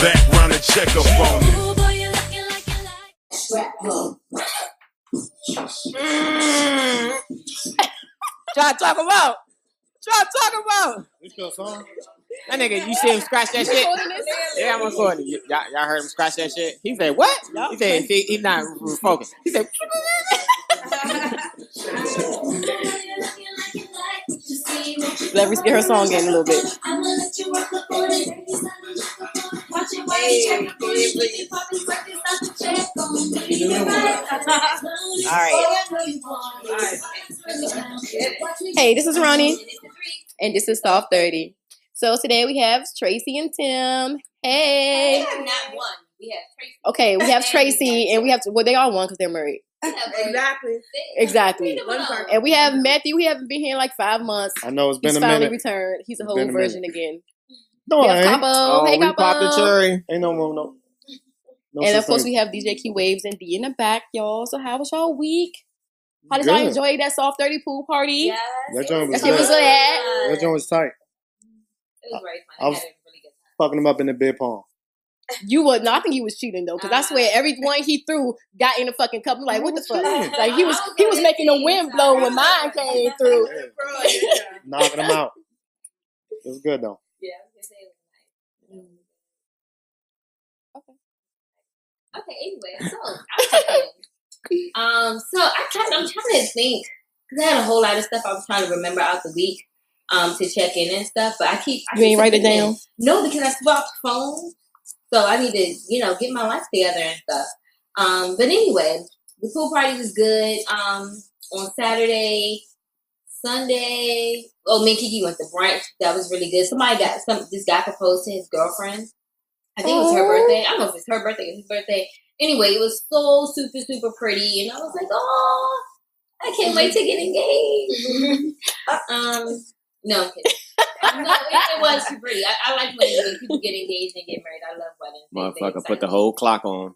background and check up on me. Try to talk about. What's your song? That nigga, you see him scratch that shit? Yeah, I'm recording. Y'all heard him scratch that shit? He said, what? He said, he's not focused. He said, let Reese get her song in a little bit. All right. Hey, this is Ronnie, and this is Soft30. So today we have Tracy and Tim. Hey. We have not one. We have Tracy. Okay, we have Tracy, and we have well, they all won because they're married. Exactly. And we have Matthew. We haven't been here in like 5 months. I know it's been He's a minute. finally returned. He's a whole version again. No, we I have ain't. Capo. Hey, we Capo. popped the cherry. Ain't no more, no. And of course, we have DJ Key Waves and D in the back, y'all. So how was y'all week? How did y'all enjoy that Soft30 pool party? Yes. That joint was good. That joint was tight. It was very fun. I was fucking him up in the beer pong. You would no, I think he was cheating though, because I swear everyone he threw got in the fucking cup. I'm like, what the fuck? Like he was making the wind blow when mine came through. Knocking him out. It was good though. Yeah, I was gonna say it was nice. Okay, anyway, so I'm trying to think because I had a whole lot of stuff I was trying to remember out the week to check in and stuff, but I you ain't write it down? No, because I swapped phones, so I need to get my life together and stuff. But anyway, the pool party was good. On Saturday, Sunday, me and Kiki went to brunch. That was really good. This guy proposed to his girlfriend. I think it was her birthday. I don't know if it's her birthday or his birthday. Anyway, it was so super, super pretty. And I was like, oh, I can't wait to get engaged. No, I'm kidding. No, it was super pretty. I like when people get engaged and get married. I love weddings. Motherfucker put the whole clock on.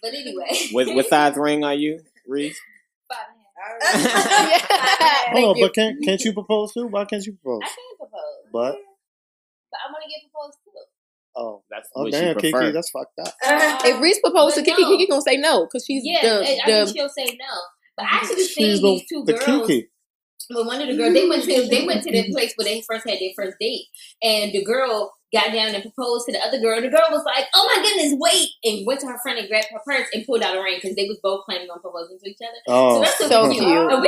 But anyway. What size ring are you, Reese? 5.5. Hold on, but can't you propose too? Why can't you propose? I can propose. But I want to get proposed too. Oh, that's damn, Kiki, that's fucked up. If Reese proposed to Kiki, Kiki gonna say no because she's I think she'll say no. But I actually seen these two girls. Kiki. Well, one of the girls they went to the place where they first had their first date, and the girl got down and proposed to the other girl. And the girl was like, "Oh my goodness, wait!" and went to her friend and grabbed her purse and pulled out a ring because they was both planning on proposing to each other. Oh, so that's so cute. And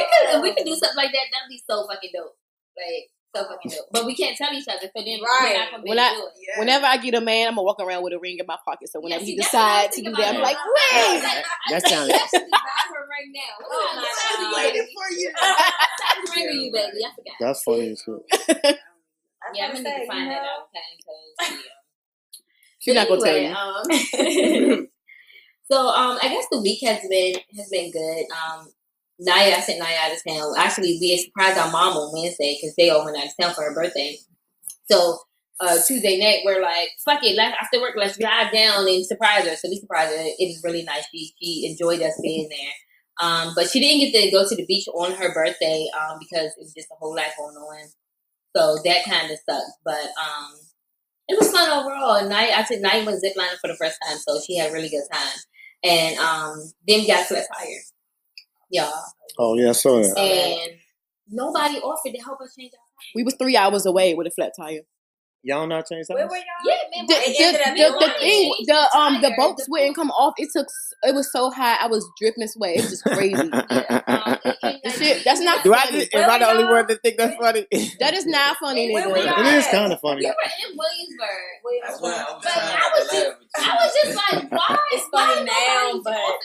we could do something like that. That'd be so fucking dope. Like. So fucking dope. But we can't tell each other, so then we're not gonna be able to do it. Whenever I get a man, I'm gonna walk around with a ring in my pocket. So whenever he decides to do that, I'm like, wait! That sounds like buy her right now. Oh my God. Waiting for you. I'm ringing you, baby. I forgot. That's funny as shit. Yeah, I'm gonna need to find that out, because she's not gonna tell you. So I guess the week has been good. I sent Naya out of town. Actually, we surprised our mom on Wednesday because they all went out of town for her birthday. So Tuesday night, we're like, fuck it. After work, let's drive down and surprise her. So we surprised her. It was really nice. She enjoyed us being there. But she didn't get to go to the beach on her birthday because it was just a whole lot going on. So that kind of sucked. But it was fun overall. And Naya went ziplining for the first time, so she had a really good time. And then we got flat tire. Yeah. Oh yeah, I saw that. And nobody offered to help us change our tire. We was 3 hours away with a flat tire. Y'all not changed that? Where were y'all? Yeah, man. The bolts wouldn't come off. It was so hot. I was dripping sweat. It was just crazy. That's not funny. Am I the only one that think that's funny? That is not funny, nigga. It is kind of funny. We were in Williamsburg. I was just like, why? It's funny now, but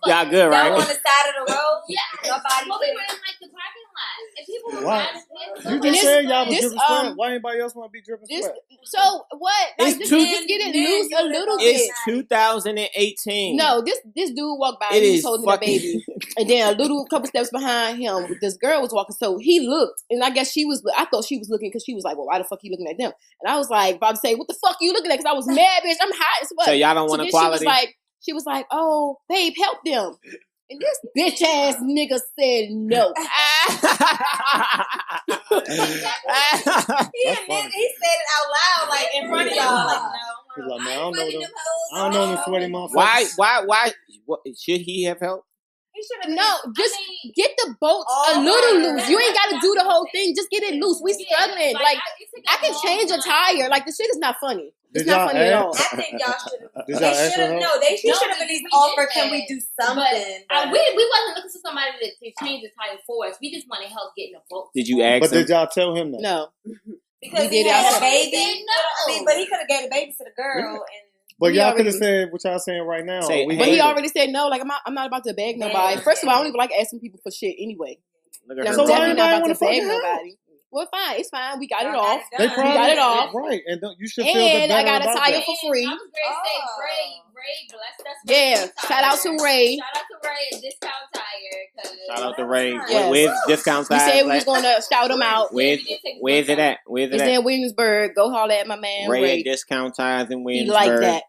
y'all good, right? Y'all on the side of the road? Yeah. Nobody. Well, we were in like the parking lot, and people were Why? riding. You just said y'all was dripping sweat. Why anybody else want to be dripping sweat? So what? Like, just get it loose a little bit. It's 2018. No, this dude walked by. It He was is holding a baby, and then a little couple steps behind him, this girl was walking. So he looked, and I guess I thought she was looking because she was like, "Well, why the fuck you looking at them?" And I was like, "About to say, what the fuck are you looking at?" Because I was mad, bitch. I'm hot as fuck. So y'all don't want equality? She was like, "Oh, babe, help them." And this bitch ass nigga said no. He said it out loud, like in front of y'all, like no. He's like, man, I don't know them. I don't know them sweaty motherfuckers. Why? What, should he have helped? He should have. No, just get the boat a little loose. You ain't got to do the whole thing. Just get it loose. We struggling. Like, I can change a tire. Like, the shit is not funny. It's not funny at all. I think y'all should have. Did y'all ask her? No, they should have at least offered. Can we do something? But, we wasn't looking for somebody to change the tire for us. We just want to help getting a boat. Did you ask But him? did y'all tell him that? No. Because we he did had ourselves. a baby. No. I mean, but he could have gave the baby to the girl. And But He y'all could already- have said what y'all saying right now. Say- We But he hated it. already said no. Like, I'm not about to beg nobody. First of all, I don't even like asking people for shit anyway. Look And at I'm her. So why definitely not anybody about wanna to beg fucking help? nobody. Well, fine. It's fine. We got it Y'all off. got it They done. probably got it off. Right, and you should feel the And I better got a about tire that. for free. I was great to say Ray blessed us. Yeah. with the Shout out to tire. Ray. Shout out to Ray at Discount Tire. 'Cause Shout out to Ray. Yes. Where's discount We size? said we was going to shout him out. Where's it at? Where's It's it at? in Williamsburg. Go holler at my man Ray Ray. at discount tires in He Williamsburg. liked that.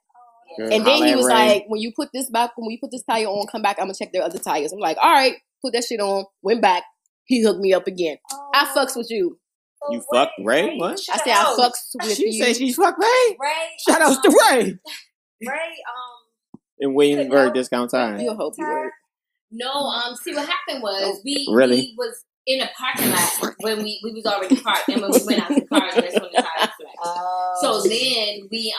Yeah. And then Holla he at was Ray. like, when you put this tire on, come back, I'm gonna check their other tires. I'm like, all right, put that shit on, went back, he hooked me up again. I fucks with you. You fucked Ray? What? I said I fucks with She you. said she fucked Ray. Ray. Shout outs to Ray. Ray. In Williamsburg discount tires. You hope you would. No. See what happened was Really? we was in a parking lot when we was already parked, and when we went out to the car, that's when the tires flat. So then we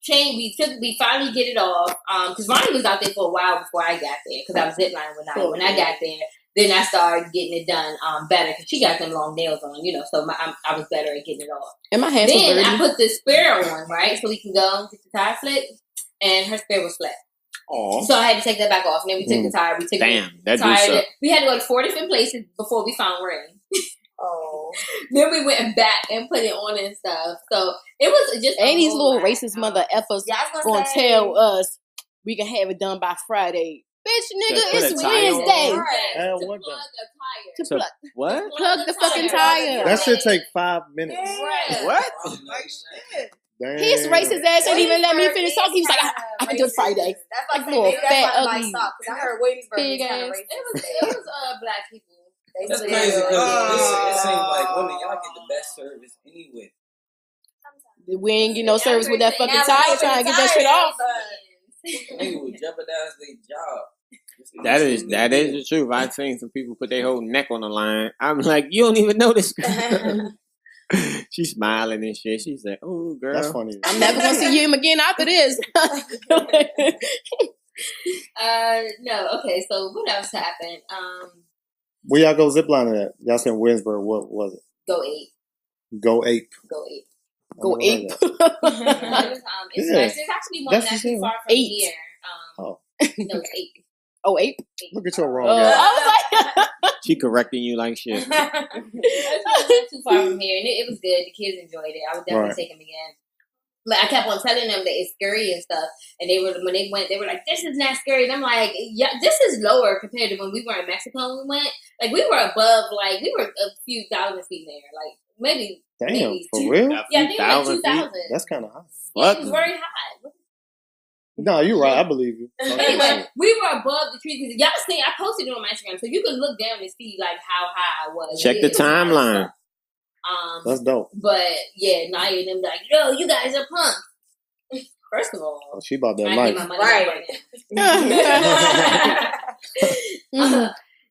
changed. We finally get it off. Because Ronnie was out there for a while before I got there. Because I was ziplining with Ronnie. When I got there, then I started getting it done better because she got them long nails on, So I was better at getting it off. And my hands were Then dirty. I put the spare on, right, so we can go get the tire flipped, and her spare was flat. Oh. So I had to take that back off. And then we took the tire. We took Damn, that the tire. do suck. We had to go to 4 different places before we found Ray. Oh. Then we went back and put it on and stuff. So it was just. Ain't these little racist mother effers Yeah, I was gonna say, tell us we can have it done by Friday. Bitch, nigga, Put a it's tire on. Wednesday. Right. Hell, To what plug the- the tire. To plug, What? plug the fucking tire. That should take 5 minutes. Right. What? Damn. His racist ass ain't even let me finish talking. He was like, I can do it Friday. That's Like like little maybe fat, that's why ugly, because I heard Williamsburg big was kind of ass. racist. It was black people. They That's said- crazy because it seems like women, y'all get the best service anyway. We ain't get no service with that fucking tire trying to get that shit off. Nigga would jeopardize their job. That is the truth. I've seen some people put their whole neck on the line. I'm like, you don't even know this girl. She's smiling and shit. She said, "Oh, girl, That's funny. I'm never gonna see him again after this. No, okay, so what else happened? Where y'all go ziplining at? Y'all said Williamsburg. What was it? Go 8. Go Ape. Go 8. Go I never ape. heard that. It's Yeah. nice. There's actually one That's not the too same. far from 8. here. Oh. No, it's 8. Oh, ape. Look at your wrong I guy. was like, she correcting you like shit." It's not too far from here, and it was good. The kids enjoyed it. I would definitely Right. take them again. But I kept on telling them that it's scary and stuff, and when they went, they were like, "This is not scary." And I'm like, "Yeah, this is lower compared to when we were in Mexico. When we went, like we were above, like we were a few thousand feet there, like maybe Damn, maybe for two- real? Yeah, I think it was like 2,000 feet? 2,000. That's kind of high. Yeah, it Fuck. was very high. No, you're right. I believe you. Fuck that Anyway, shit. we were above the trees. Y'all see, I posted it on my Instagram, so you can look down and see like how high I was. Check the It was high as timeline. fuck. That's dope. But yeah, Naya and them like, yo, you guys are punks. First of all, Oh, she about that I life. get my money back right now.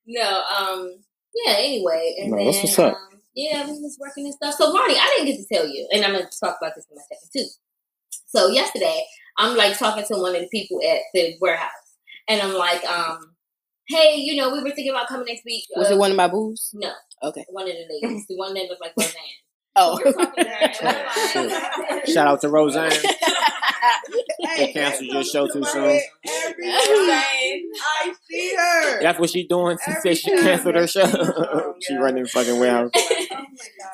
Yeah. Anyway, and No, then that's what's up. yeah, we was working and stuff. So Ronnie, I didn't get to tell you, and I'm gonna talk about this in my second too. So yesterday, I'm like talking to one of the people at the warehouse, and I'm like, hey, we were thinking about coming next week. was it one of my boos? No. Okay. One of the ladies, the one that looked like Roseanne. Oh. We're talking to her, and we're like, Shout out to Roseanne. They canceled your show too soon. I see her. That's what she doing. She said she canceled her show. She running fucking warehouse.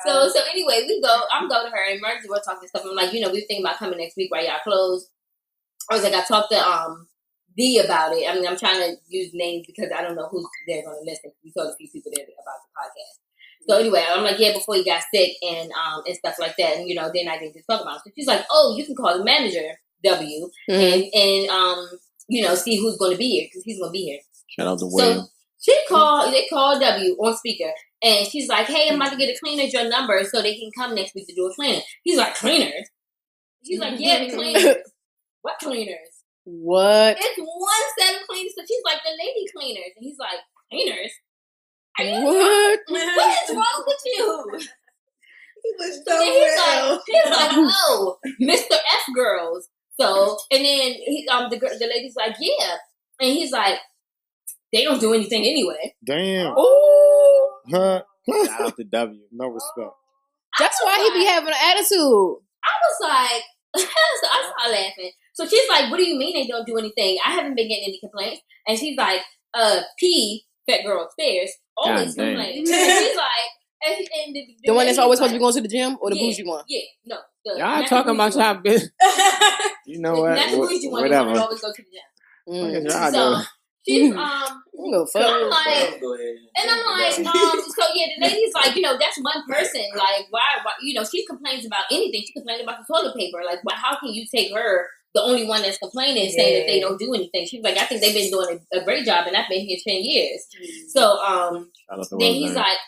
So anyway, I'm going to her and Mercy, we're talking stuff. I'm like, we were thinking about coming next week, right? Y'all closed. I was like, I talked to D about it. I mean, I'm trying to use names because I don't know who they're going to listen. We told a few people there about the podcast. So anyway, I'm like, yeah, before he got sick and stuff like that, and then I didn't just talk about it. So she's like, oh, you can call the manager W and see who's going to be here because he's going to be here. Shout out to So William. they called W on speaker, and she's like, "Hey, I'm about to get a cleaner's your number so they can come next week to do a cleaning." He's like, "Cleaners?" She's like, "Yeah, the cleaners." What cleaners? What? It's one set of cleaners. So she's like, "The lady cleaners," and he's like, "Cleaners? Are you What? What is wrong with you?" He was So then he's like, "Oh, Mr. F girls." So and then the lady's like, "Yeah," and he's like, "They don't do anything anyway." Damn. Ooh. Huh? Shout out to W. No respect. That's why he be having an attitude. I was like, so I started laughing. So she's like, "What do you mean they don't do anything? I haven't been getting any complaints." And she's like, P, fat girl upstairs, always God damn. complains. And she's like, and The one that's lady's always supposed to like, be going to the gym or the yeah, bougie one? Yeah, no. Y'all talking about y'all business. You know what? Not the bougie one, the one that Whatever. always go to the gym. Mm. Y'all So doing? she's No so fuck. I'm like, Go ahead. and I'm like, so yeah, the lady's like, that's one person. Like, why, she complains about anything. She complains about the toilet paper. Like, how can you take her, the only one that's complaining, saying that they don't do anything? She's like, I think they've been doing a great job, and I've been here 10 years. So, then he's like,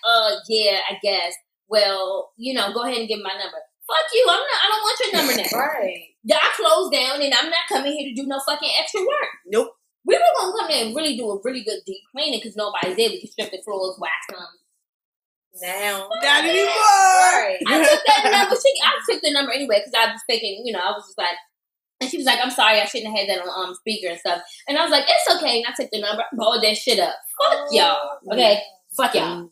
yeah, I guess. Well, go ahead and give my number. Fuck you. I don't want your number now. Right. I closed down, and I'm not coming here to do no fucking extra work. Nope. We were gonna come there and really do a really good deep cleaning because nobody's there. We can strip the floors, wax them. Now. Not anymore. I took that number. I took the number anyway because I was thinking, I was just like, and she was like, "I'm sorry, I shouldn't have had that on speaker and stuff." And I was like, "It's okay." And I took the number, balled that shit up. Fuck y'all. Okay, fuck y'all.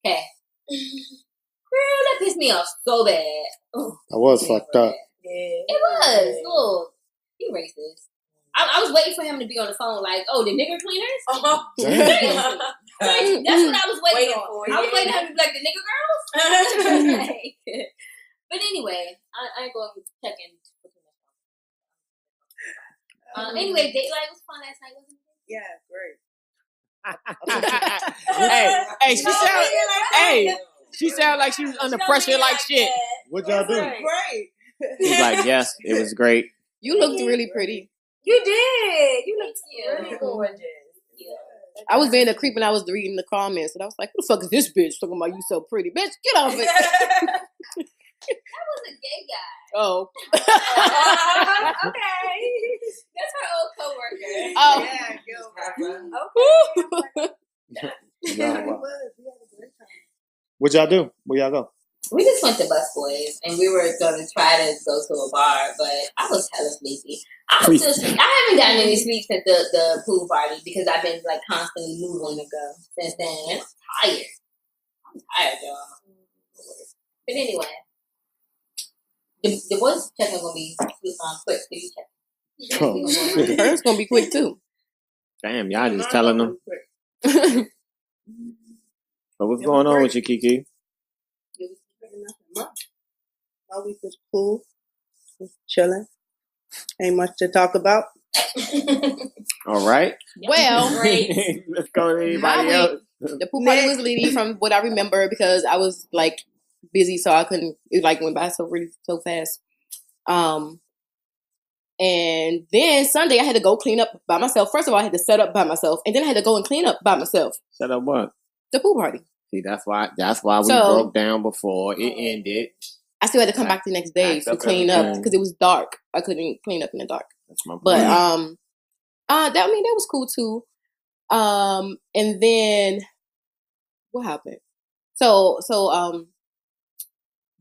Okay. Girl, that pissed me off so bad. Ooh, I was fucked up. Yeah. it was. Look, you racist. I was waiting for him to be on the phone, like, "Oh, the nigger cleaners." Damn. That's what I was waiting for. I was yeah. waiting for him to be like, "The nigger girls." Like, but anyway, I ain't going to check in. Anyway, date life was fun last night, wasn't it? Yeah, great. She sound like she was under pressure like shit. What'd y'all do? Great. She's like, yes, it was great. You looked really pretty. You did. You looked Yeah. really gorgeous. Yeah. I was being a creep when I was reading the comments, and I was like, "Who the fuck is this bitch talking about you so pretty, bitch? Get off it." That was a gay guy. Oh. Okay. That's her old coworker. Oh. Yeah, go. Okay. Wow. We had a great time. What'd y'all do? Where y'all go? We just went to Busboys, and we were going to try to go to a bar, but I was hella sleepy. I haven't gotten any sleep since the pool party because I've been like constantly moving to go since then. And I'm tired, y'all. But anyway, the voice check-in gonna be quick. So you check. Oh, shit. Hers gonna be quick too. Damn, y'all just telling them. So what's going on with you, Kiki? My week was cool. Just chilling. Ain't much to talk about. All right. Well, Great. Let's go to anybody My else. the pool party was leading from what I remember because I was like busy, so I couldn't. It like went by so fast. And then Sunday I had to go clean up by myself. First of all, I had to set up by myself, and then I had to go and clean up by myself. Set up what? The pool party. See, that's why we So- broke down before it ended. I still had to come back the next day Backed to up clean up everything. because it was dark. I couldn't clean up in the dark. That's my But point. that was cool too. And then what happened? So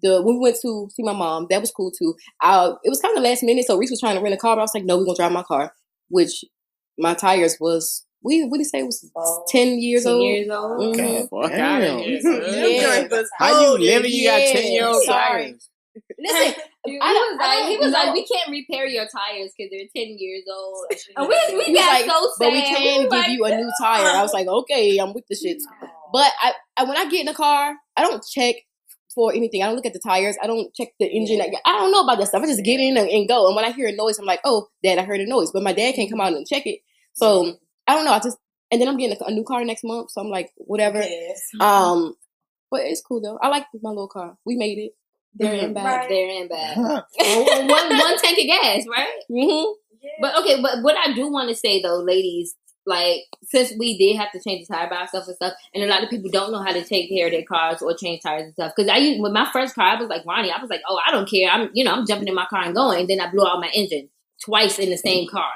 when we went to see my mom, that was cool too. It was kind of last minute, so Reese was trying to rent a car, but I was like, no, we're gonna drive my car, which my tires was what did he say it was 10 years 10 old? years old. Mhm. Fuck Damn. out of here. Yeah. How you living? You got Yeah. 10-year-old Sorry. tires. Listen, He I was don't like, know. we can't repair your tires because they're 10 years old. And He we was got like, so sad. but we can give you a new tire. I was like, okay, I'm with the shits. But I when I get in the car, I don't check for anything. I don't look at the tires. I don't check the engine. I don't know about that stuff. I just get in and go. And when I hear a noise, I'm like, oh, Dad, I heard a noise. But my dad can't come out and check it. So I don't know. And then I'm getting a new car next month. So I'm like, whatever. Yes. But it's cool though. I like my little car. We made it. There and back. Right. There and back. Huh. one tank of gas, right? Mm-hmm. Yeah. But okay, but what I do want to say though, ladies, like, since we did have to change the tire by ourselves and stuff, and a lot of people don't know how to take care of their cars or change tires and stuff. Because with my first car, I was like Ronnie. I was like, oh, I don't care. I'm jumping in my car and going. And then I blew out my engine twice in the same car.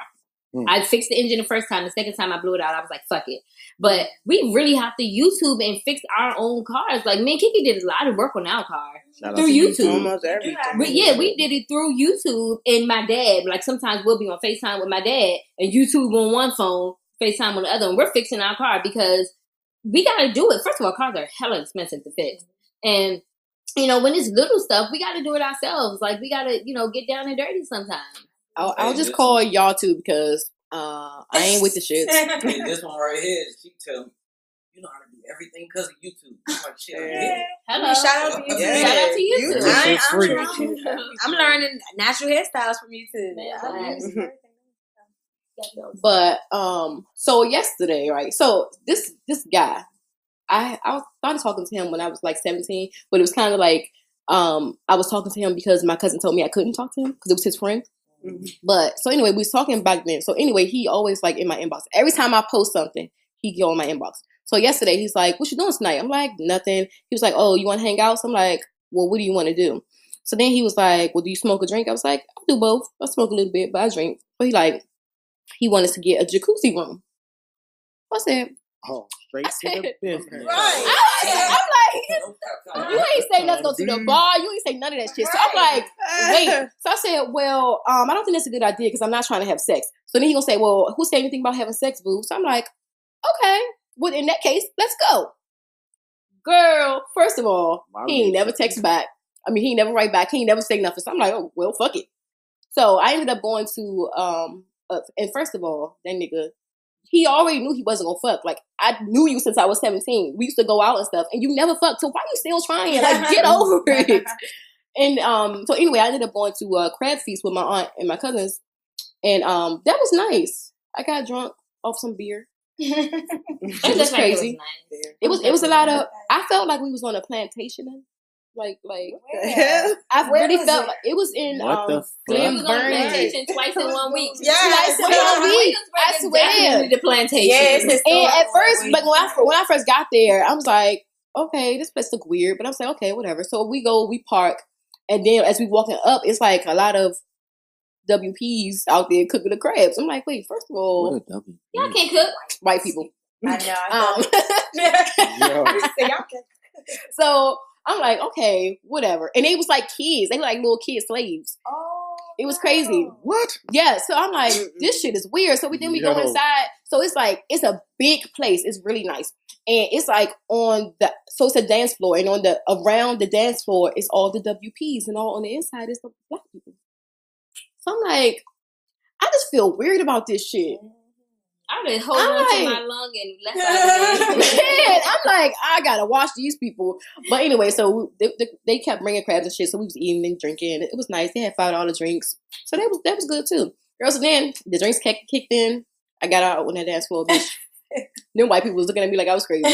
I fixed the engine the first time. The second time I blew it out, I was like, fuck it. But we really have to YouTube and fix our own cars. Like, me and Kiki did a lot of work on our car through YouTube. Almost everything. We did it through YouTube and my dad. Like, sometimes we'll be on FaceTime with my dad and YouTube on one phone, FaceTime on the other, and we're fixing our car because we got to do it. First of all, cars are hella expensive to fix. And, when it's little stuff, we got to do it ourselves. Like, we got to, get down and dirty sometimes. I'll just call y'all too because I ain't with the shit. Hey, this one right here, she tell me, you know how to do everything because of YouTube. I'm like, shit, Hello. Shout out to YouTube. Yeah. Shout out to YouTube. I'm learning natural hairstyles from YouTube. But so yesterday, right? So this guy, I started talking to him when I was like 17, but it was kind of like I was talking to him because my cousin told me I couldn't talk to him because it was his friend. But so anyway, we was talking back then. So anyway, he always like in my inbox. Every time I post something, he go in my inbox. So yesterday, he's like, "What you doing tonight?" I'm like, "Nothing." He was like, "Oh, you want to hang out?" So I'm like, "Well, what do you want to do?" So then he was like, "Well, do you smoke or drink?" I was like, "I do both. I smoke a little bit, but I drink." But he wanted to get a jacuzzi room. I said, Oh, straight to the business. Right. I'm like, you ain't say let's go to the bar. You ain't say none of that shit. So I'm like, wait. So I said, well, I don't think that's a good idea because I'm not trying to have sex. So then he gonna say, well, who said anything about having sex, boo? So I'm like, okay. Well, in that case, let's go. Girl, first of all, he ain't never text back. I mean, he ain't never write back. He ain't never say nothing. So I'm like, oh, well, fuck it. So I ended up going to, and first of all, that nigga, he already knew he wasn't gonna fuck. Like, I knew you since I was 17. We used to go out and stuff, and you never fucked. So why you still trying? Like, get over it. And so anyway, I ended up going to a crab feast with my aunt and my cousins, and that was nice. I got drunk off some beer. It was crazy. It was a lot of. I felt like we was on a plantation. Like I really felt like it was in Glen Burnie twice in 1 week. Twice in 1 week. I swear. The plantation. Yes, and at first, like when I first got there, I was like, okay, this place look weird, but I was like, okay, whatever. So we park, and then as we walking up, it's like a lot of WPs out there cooking the crabs. I'm like, wait, first of all, y'all can't cook. White people. I know. So I'm like, okay, whatever. And they was like kids. They were like little kid slaves. Oh, it was crazy. What? Yeah. So I'm like, this shit is weird. So we go inside. So it's like, it's a big place. It's really nice. And it's like so it's a dance floor. And around the dance floor is all the WPs. And all on the inside is the black people. So I'm like, I just feel weird about this shit. I been holding on to my lung and left out of it. I'm like, I gotta watch these people. But anyway, so they kept bringing crabs and shit. So we was eating and drinking. It was nice. They had $5 drinks, so that was good too. Girl, so then the drinks kicked in. I got out on that dance floor, bitch. Then white people was looking at me like I was crazy.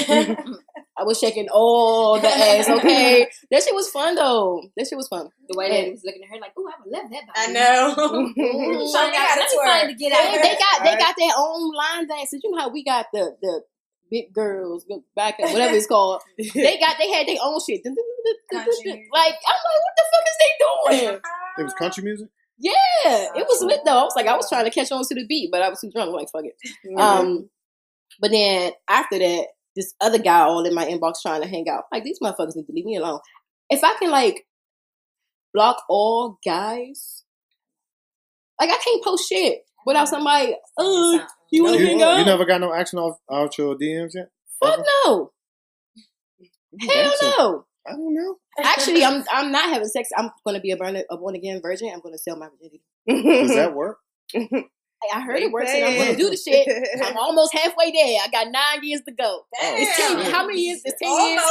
I was shaking all the ass. Okay, that shit was fun though. That shit was fun. The white lady was looking at her like, "Oh, I would love that." I know. So let me to get out. They got their own line dances. You know how we got the big girls back up, whatever it's called. They had their own shit. Like, I'm like, what the fuck is they doing? It was country music? Yeah, it was lit though. I was trying to catch on to the beat, but I was too drunk. I'm like, fuck it. But then after that, this other guy all in my inbox trying to hang out. Like, these motherfuckers need to leave me alone. If I can like block all guys, like I can't post shit without somebody. You want to hang out? You never got no action out your DMs yet? Fuck no. Hell no. I don't know. Actually, I'm not having sex. I'm going to be a born again virgin. I'm going to sell my virginity. Does that work? I heard it works, and I'm going to do the shit. I'm almost halfway there. I got 9 years to go. It's 10 years. How many years? It's 10 years.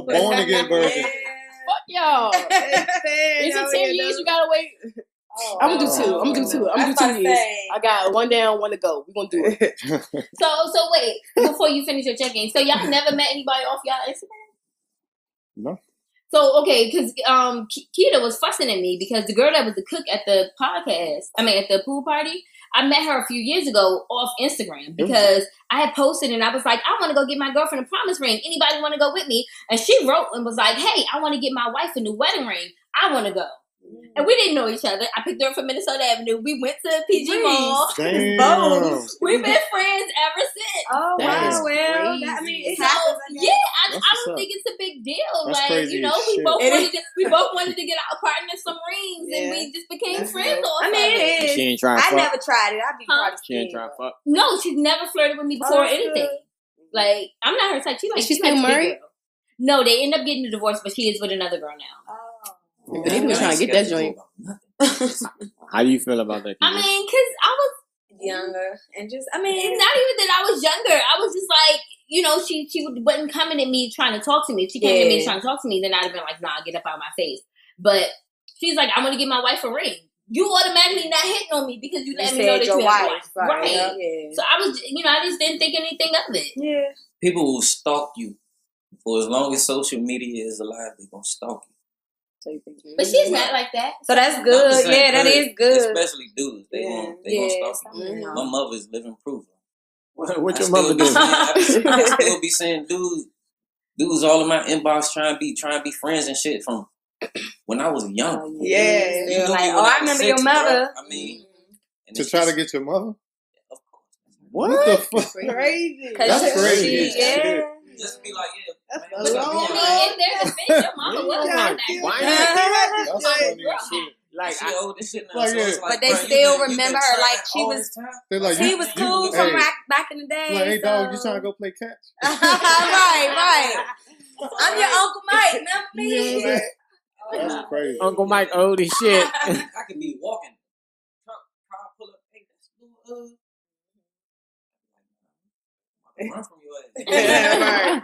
Born again virgin. Fuck y'all. Is it 10 years? You got to wait. I'm gonna do 2 years. I got 1 down, 1 to go. We're gonna do it. So wait, before you finish your check-in, so y'all never met anybody off y'all Instagram? No. So, okay, because Keita was fussing at me because the girl that was the cook at the at the pool party, I met her a few years ago off Instagram because I had posted and I was like, I want to go get my girlfriend a promise ring. Anybody want to go with me? And she wrote and was like, hey, I want to get my wife a new wedding ring. I want to go. And we didn't know each other. I picked her up from Minnesota Avenue. We went to PG Mall. Damn. We've been friends ever since. Oh, That's wow. Well, crazy. I mean, it So happens. yeah, I That's don't what's think it's a big deal. That's Like, crazy you know, as we shit. both wanted to get our partners some rings, and we just became That's friends. Off I mean, of it is. She ain't trying to I fuck. never tried it. I'd be Huh? probably She ain't scared. trying to fuck. No, she's never flirted with me before or that's anything. good. Like, I'm not her type. She Is she likes still big married? girl. No, they end up getting a divorce, but she is with another girl now. Oh. But they been trying to get that joint. How do you feel about that? I Keita? mean, because I was Younger. And just, I it's mean, not even that I was younger. I was just like, you know, she wasn't coming at me trying to talk to me. If she came at me trying to talk to me, then I'd have been like, nah, get up out of my face. But she's like, I want to get my wife a ring. You automatically not hitting on me because you let me know said that your you have a wife. wife. Right. Yeah. So I was, you know, I just didn't think anything of it. Yeah. People will stalk you for as long as social media is alive. They're gonna stalk you. But she's not like that. So that's I'm good. just saying, Yeah, that is good. Especially dudes. They gonna stalk you. My mother is living proof. What I your mother do? I still be saying dudes all in my inbox trying to be friends and shit from when I was young. Yeah. You knew Like, me when oh, I was remember 6, your mother. bro. I mean, and To it's try to just- get your mother? of course. What the fuck? Crazy. That's crazy. Yeah. Just be like, yeah. That's man, a what's up, long I man? mean, in their defense, your mama was Yeah. not Why that. That's funny as shit. Like, She old as shit now, Like, so yeah. it's like, But they bro, you still been remember her trying like she all was- this time? They like, He you- was you- cool hey, from back in the day. Like, hey, dog, you so- trying to go play catch? right. I'm your Uncle Mike, remember me? You know what I'm saying? That's crazy. Uncle Mike old as shit. I could be walking. Car pull up. Hey, that's run from your ass. Yeah, right.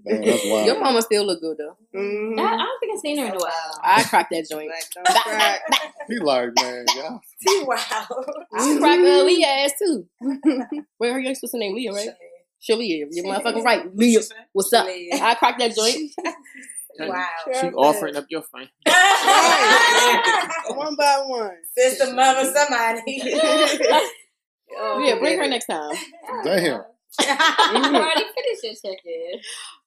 Damn, that's wild. Your mama still look good though. Mm-hmm. I don't think I've seen her in a while. I cracked that joint. Like, don't crack. He like, man, y'all. Wow. I cracked Leah ass too. Where her young sister named Leah, right? Shalia. You're motherfucking right. Leah, what's up? Leah. I cracked that joint. Wow. She offering up your friend. One by one. Sister, mother, somebody. Yeah, bring her next time. Damn. You already finished your check-in.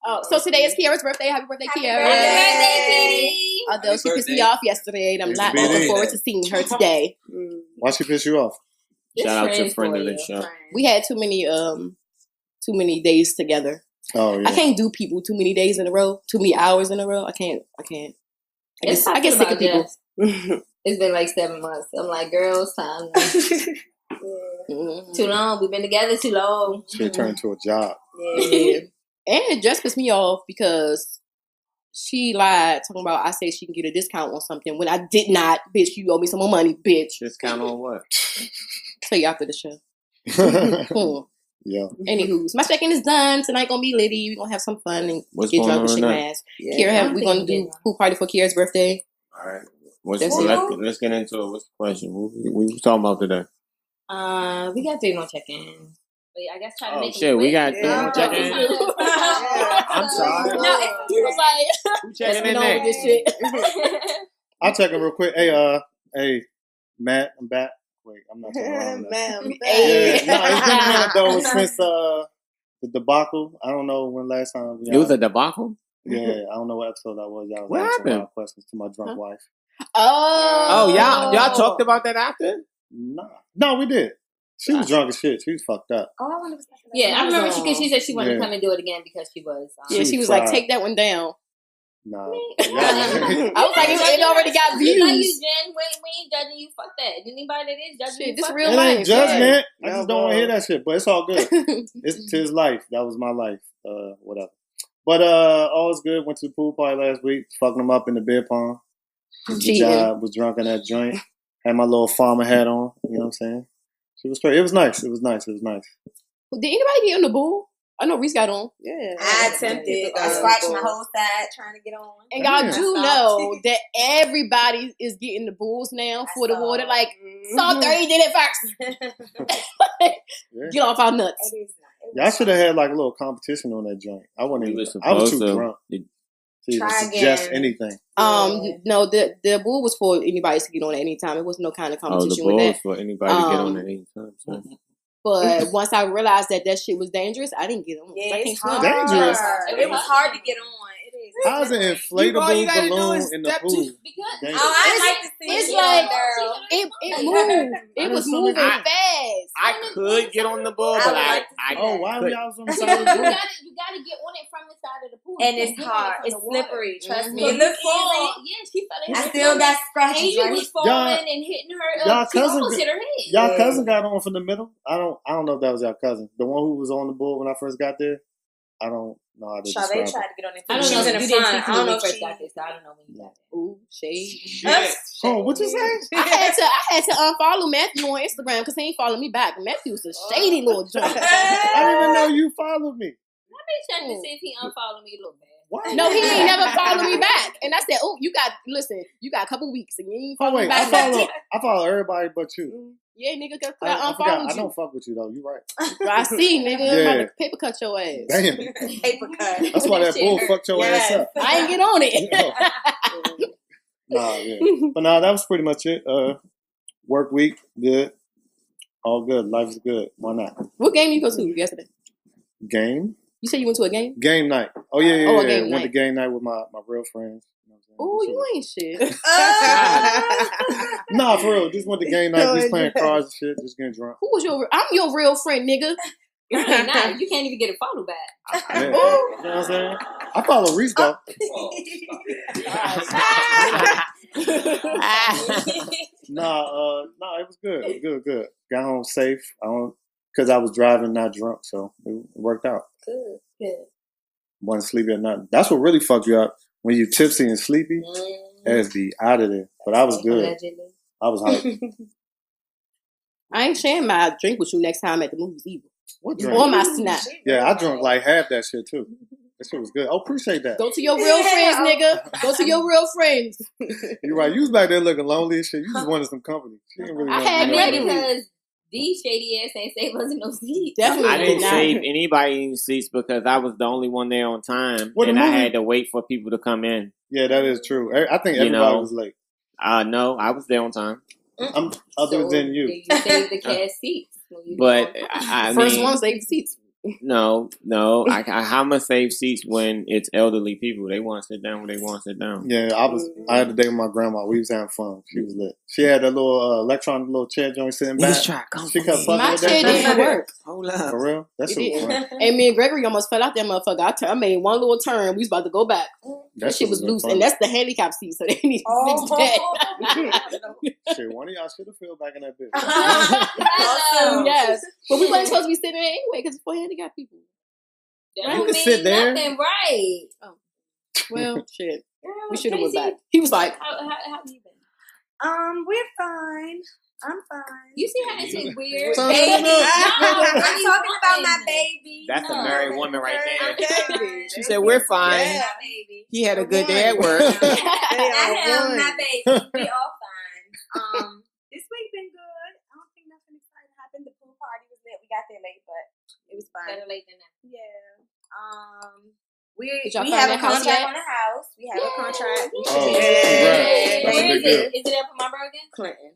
Oh, so today is Kiara's birthday. Happy birthday, Kiara. Happy birthday, Kitty. Although Happy she pissed me birthday. off yesterday, and I'm It's not BD. looking forward to seeing her today. Mm. Why she piss you off? Shout out to Friends friend for of the you. show. We had too many days together. Oh, yeah. I can't do people too many days in a row, too many hours in a row. I can't. I get sick of people. It's been like 7 months. I'm like, girls, time. Mhm. Too long. We've been together too long. Shit turned to a job. Yeah. And it just pissed me off because she lied talking about I said she can get a discount on something when I did not. Bitch, you owe me some more money, bitch. Discount on what? Tell you after the show. Yeah. Anywho, my check-in is done. Tonight gonna be litty. We're gonna have some fun and What's get going drunk on and shake my tonight? ass. Yeah. We're gonna do pool party for Kiara's birthday. All right. Let's get into it. What's the question? What we talking about today? We got 3 more check-ins. But I guess try to Oh make them shit, we quick. got Yeah. more check-in. I'm sorry. No, He was like, Who let's checking get in on with next? this shit. I'll check it real quick. Hey, Matt, I'm back. Wait, I'm not talking about that. Ma'am. Hey. Yeah, no, it's been a minute though since the debacle. I don't know when last time. It was a debacle? Yeah, I don't know what episode that was. Y'all was What asking happened? wild questions to my drunk wife. Oh, Oh, y'all talked about that after? No, we did. She was drunk as shit. She was fucked up. Oh, I wonder Yeah, I remember she said she wanted Yeah. to come and do it again because she was. Yeah, she was fried. like, take that one down. No. I was like, it already got We love you, views. Jen. We ain't judging you. Fuck that. Anybody that is judging Shit, you, this fuck real It that. ain't life. judgment. I Yeah, just don't want to hear that shit, but it's all good. Yeah. It's his life. That was my life. Whatever. But all was good. Went to the pool party last week. Fucking them up in the beer pong. Good Cheating. job. Was drunk in that joint. Had my little farmer hat on. You know what I'm saying? She was straight. It was nice. It was nice. Did anybody get on the bull? I know Reese got on. Yeah. I attempted. I scratched my whole side trying to get on. And y'all Damn. do know that everybody is getting the bulls now for the water. Like, Soft30 did it first. Yeah. Get off our nuts. Y'all should have had like a little competition on that joint. I wasn't We even. was I was supposed too to. drunk. to even Try suggest again. anything. No, the bull was for anybody to get on at any time. It was no kind of Oh, the competition with ball that. is for anybody to get on at any time. So. But once I realized that shit was dangerous, I didn't get on. Yeah, I can't it's swim. hard. Dangerous. It was hard to get on. It is. How's an inflatable balloon in the pool? Because Dangerous. Oh, I like to see It's it, like girl. it moved. It was moving I- fast. I could get on the ball, I but would I like to see Oh, why could. y'all was on the side of the you pool? gotta get on it from the side of the pool. And You it's can't get on it hard. from It's the water. slippery. Trust me. So It you looks fall. easy. Yeah, she fell in. I still got scratches Angel right was here. falling and hitting her. Y'all She cousin almost hit her head. Y'all Yeah. cousin got on from the middle. I don't know if that was y'all cousin. The one who was on the board when I first got there. I don't know how to Sade describe tried it. to get on it. I don't She know. was in You the didn't front. see I don't when know we if first she. got there, so I don't know when you got there. Ooh, shade. Oh, what you say? I had to unfollow Matthew on Instagram because he ain't following me back. Matthew's a shady little joint. I didn't even know you followed me. Let me check to see if he unfollowed me a little bit. What? No, he ain't never followed me back. And I said, "Oh, you got a couple weeks and you ain't Oh follow me wait, I back." follow everybody but you. Yeah, nigga, cause I I forgot. unfollowed I you. don't fuck with you though. You right. I see, nigga. I'm Yeah. about to paper cut your ass. Damn. Paper cut. That's why that bull fucked your ass up. I ain't get on it. Nah, yeah. But nah, that was pretty much it. Work week, good. All good. Life's good. Why not? What game you go to yesterday? Game? You said you went to a game? Game night. Oh yeah, yeah, Oh, a yeah. game Went night. to game night with my real friends. Oh, you ain't shit. Nah, for real. Just went to game night. Just playing cards and shit. Just getting drunk. Who was your? I'm your real friend, nigga. You ain't not. You can't even get a follow back. Yeah. You know what I'm saying? I follow Reese though. Nah, it was good. It was good. Got home safe. Because I was driving, not drunk, so it worked out. Good. Wasn't sleepy or nothing. That's what really fucked you up. When you tipsy and sleepy, ass be out of there. But I was good. Allegedly. I was hyped. I ain't sharing my drink with you next time at the movies either. What drink? Or my snack. Yeah, I drunk like half that shit too. That shit was good. Oh, appreciate that. Go to your real friends, nigga. Go to your real friends. You're right. You was back there looking lonely and shit. You just wanted some company. She didn't really I want had to ready Because these shady ass ain't save us no seats. Definitely I didn't not. save anybody in seats because I was the only one there on time, Well, the and I movie- had to wait for people to come in. Yeah, that is true. I think You everybody know. was late. No, I was there on time, Other So, than you. You saved the cash seats. when you but get on. I First mean, one save seats. no. How much save seats when it's elderly people? They want to sit down when they want to sit down. Yeah, I had to date with my grandma. We was having fun. She was lit. She had that little electronic little chair joint sitting back. Niggas try to come She for kept me. fucking My with chair that. didn't work. Hold up. For real? That It shit was didn't. fun. And me and Gregory almost fell out that motherfucker. I made one little turn. We was about to go back. That shit was loose. fun. And that's the handicap seat, so they need to fix that. Shit, one of y'all should have filled back in that bitch. Awesome. Yes. But we wasn't supposed to be sitting there anyway because it's for handicapped people. That You don't can mean sit there. nothing, right? Well, shit. Girl, We should have went Casey, back. He was like, How you been? We're fine. I'm fine. You see how it's weird? So, Baby. no. I'm Really talking about my fine. baby. That's a No. married woman right there. Baby. She said, "We're fine." Yeah, baby. He had a good day at work. I am my baby. We all fine. This week been good. I don't think nothing exciting happened. The pool party was lit. We got there late, but it was fun. Better late than never. Yeah. Did y'all We find have a that house contract yet? on the house. We have a contract. Oh, congrats. That's a Where big is deal. it? Is it up in my again? Clinton.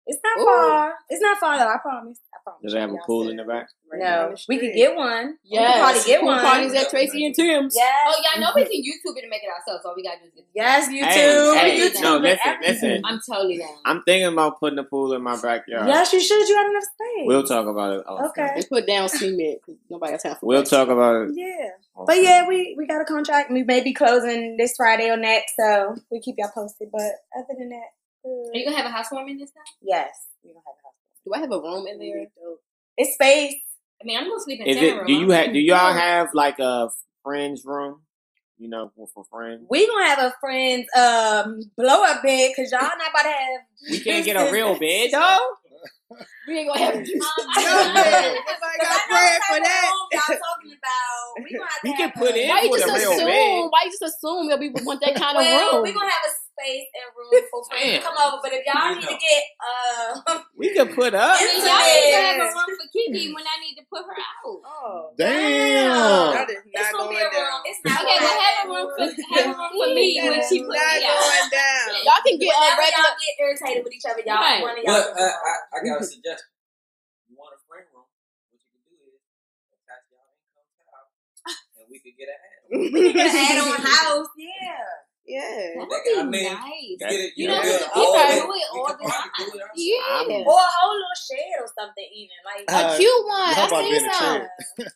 It's not Ooh. far. It's not far though. I promise. Does it have a pool in the back? No, we could get one. We yes. could probably get Pool one. parties at Tracy and Tim's. Yes. Oh, y'all know we can YouTube it and make it ourselves. All we gotta do is get the Yes, you Hey, too. hey, YouTube no, and listen, everything. listen. I'm totally down. I'm thinking about putting a pool in my backyard. Yes, you should. You got enough space. We'll talk about it. off Okay. They put down cement because nobody got time for We'll that. talk about it. Yeah. off But yeah, we got a contract. We may be closing this Friday or next, so we keep y'all posted. But other than that, Are you gonna have a housewarming this time? yes, we gonna have a house. Do I have a room in there? It's space. I mean, I'm gonna sleep in Is Sarah it? Do room. you have? Do y'all have like a friends room? You know, for friends. We gonna have a friend's blow up bed because y'all not about to have. We can't get a real bed though. We ain't gonna have I got bread for that. Y'all talking about? We gonna have to We can have put a- in Why you for just the real assume? bed. Why you just assume that we would want that kind of Well, room? we gonna have a space and room for friends to come over. But if y'all need to get We can put up. I mean, y'all need to have a room for Kiki when I need to put her out. oh Damn. That is it's not gonna be going a room. down. It's not Okay, gonna well, have a room me when she put not me out. going down. Y'all can get Whenever regular. y'all get irritated with each other, y'all Right. one of y'all. Well, I got a suggestion. You want a friend room? What you can do is attach y'all income tab, and we could get an ad. We can get an add-on house, yeah. Yeah. That Like, I would be mean, nice. Get it, You know, get people all that. do it We all could the probably time. do it ourselves. Yeah. Or a whole little shed or something, even like A cute one. Y'all about I to be in seen the some. chair.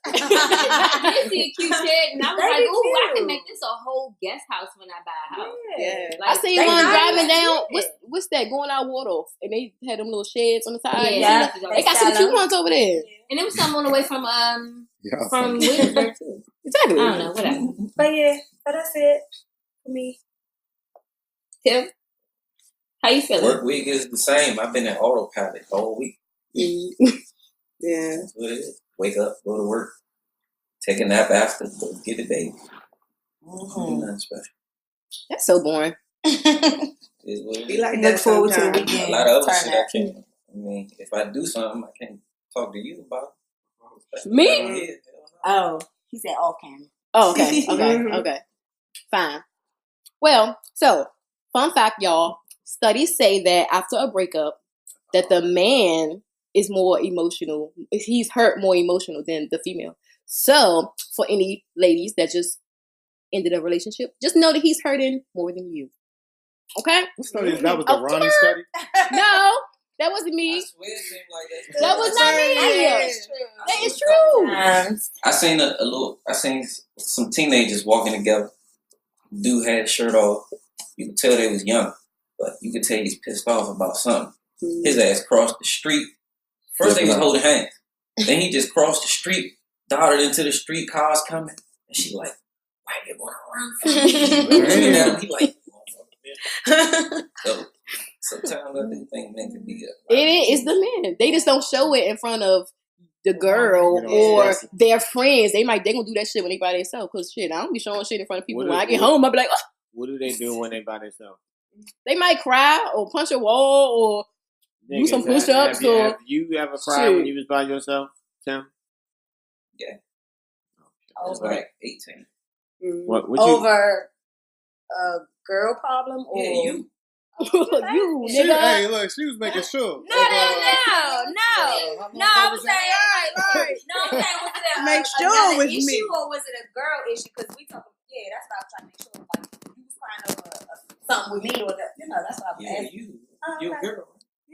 I did see a cute shed, and I was They like, be "Ooh, I cute. can make this a whole guest house when I buy a house." Yeah. I Like, seen They one nice, driving down. yeah. What's that? Going out Waldorf, and they had them little sheds on the side. Yeah. They got some cute ones over there. and there was some on the way from Yeah, from Williamsburg too. Exactly. I don't know, whatever. But yeah, so that's it for me. Tim, how you feeling? Work week is the same. I've been in autopilot all week. Yeah. That's what it is. Wake up, go to work, take a nap after, go get a baby. Do nothing special. That's so boring. Is what it Be is. like Look that forward to the sometimes. weekend. A lot of other Turn shit that. I can't. I mean, if I do something, I can't talk to you about. Me? Yeah, hell no. Oh, he said off camera. Oh, okay. Okay. Mhm. Okay. Fine. Well, so fun fact, y'all. Studies say that after a breakup, that the man is more emotional. He's hurt more emotional than the female. So, for any ladies that just ended a relationship, just know that he's hurting more than you. Okay? What study is that? Was the Okay. Ronnie study? No, that wasn't I me. swear it seemed like That was not me. Yeah. That is true. I seen a little. I seen some teenagers walking together. Dude had his shirt off. You could tell they was young, but you could tell he's pissed off about something. His ass crossed the street. First they was holding hands. Then he just crossed the street, darted into the street. Cars coming, and she like, "Why you going to run from me?" Looking at him, he like, so sometimes I do think men can be It's the men. They just don't show it in front of the girl You know, or express their friends. They gonna do that shit when they by themselves. Cause shit, I don't be showing shit in front of people. What When is- I get what- home, I be like, oh. What do they do when they by themselves? They might cry or punch a wall or do some Niggas, push-ups have or have you ever cried when shit. you was by yourself, Tim? I was like 18. What you? Over a girl problem or Yeah, you. you She, nigga. hey, look, she was making sure. No, I was saying, Right. no, I'm saying, was it a, Make sure another it was issue me. or was it a girl issue? Because we talking, yeah, that's what I was trying to make sure. Like, you was crying over something with me or that, that's what I was Yeah, asking. you a girl.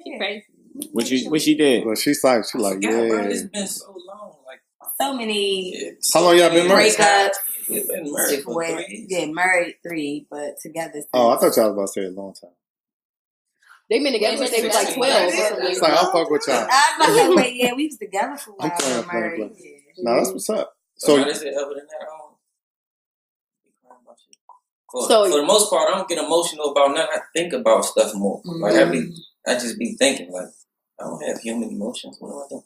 She crazy. What she did? But she's like, Bro, yeah. it's been so long. Like, So many How long y'all been married? breakups. We've been married for 3 years. Yeah, married 3, but together. Oh, I thought y'all was about to say a long time. They been together since they was like 12 or something. It's like, I'll fuck with y'all. I was about to say, wait, yeah, we was together for a I'm while. playing, married. playing. Yeah. No, that's what's up. So, So, other than that, I don't be crying about shit. So- For the most part, I don't get emotional about nothing. I think about stuff more. Like I just be thinking like I don't have human emotions. What am I doing?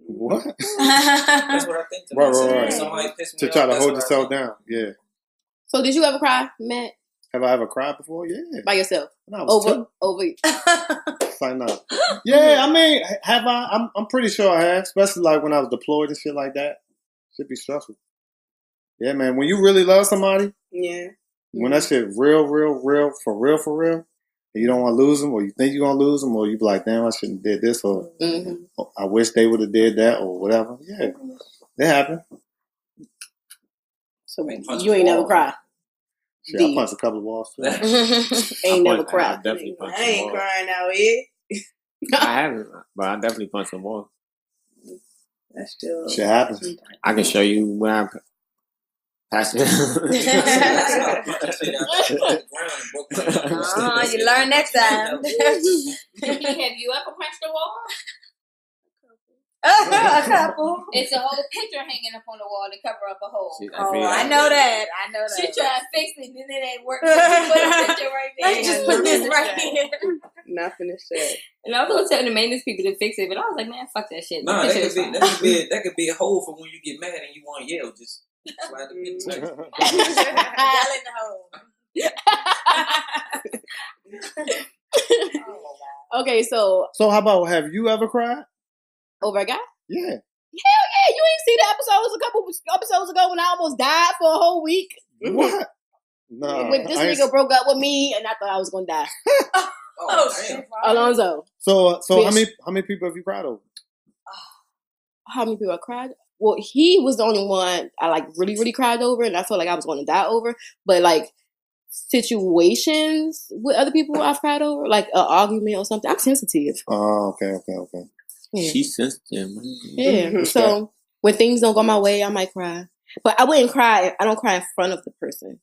what? That's what I think. To Right, myself. right, right. Somebody piss me To off, try to that's hold what I yourself think. down. Yeah. So did you ever cry, Matt, Have I ever cried before? Yeah. by yourself? When I was Over. It's like, no. Yeah, I mean, have I? I'm pretty sure I have, especially like when I was deployed and shit like that. Should be stressful. Yeah, man. When you really love somebody, Yeah. when that shit real, for real, and you don't want to lose them, or you think you're gonna lose them, or you be like, damn, I shouldn't have did this, or I wish they would have did that, or whatever. Yeah, it happened. So Punch you a ain't never wall. cry. Shit, I punched a couple of walls too. Ain't never I cried. definitely punched I some ain't walls. crying out here. I haven't, but I definitely punched some walls. That's still. Shit happens. I can show you when I'm passing. You learn next time. Have you ever punched a wall? A couple. It's a whole picture hanging up on the wall to cover up a hole. I know that. She tried to fix it, and it ain't working. She put a picture right there. Let's just put this right here. Not finished that. And I was gonna tell the maintenance people to fix it, but I was like, man, fuck that shit. Nah, The that picture could is be fine. that could be a hole for when you get mad and you want to yell. Just slide the picture. Yell in the hole. Okay, so So how about, have you ever cried? over a guy? Yeah. Yeah, you ain't see the episodes a couple episodes ago when I almost died for a whole week. What? Nah, When this nigga broke up with me, and I thought I was gonna die. Oh shit! Alonzo. So Bitch. how many people have you cried over? How many people I cried? Well, he was the only one I like really cried over, and I felt like I was going to die over. But like situations with other people I've cried over, like an argument or something. I'm sensitive. Oh, okay. Yeah. She's sensitive, man. Yeah. So when things don't go my way, I might cry. But I wouldn't cry. I don't cry in front of the person.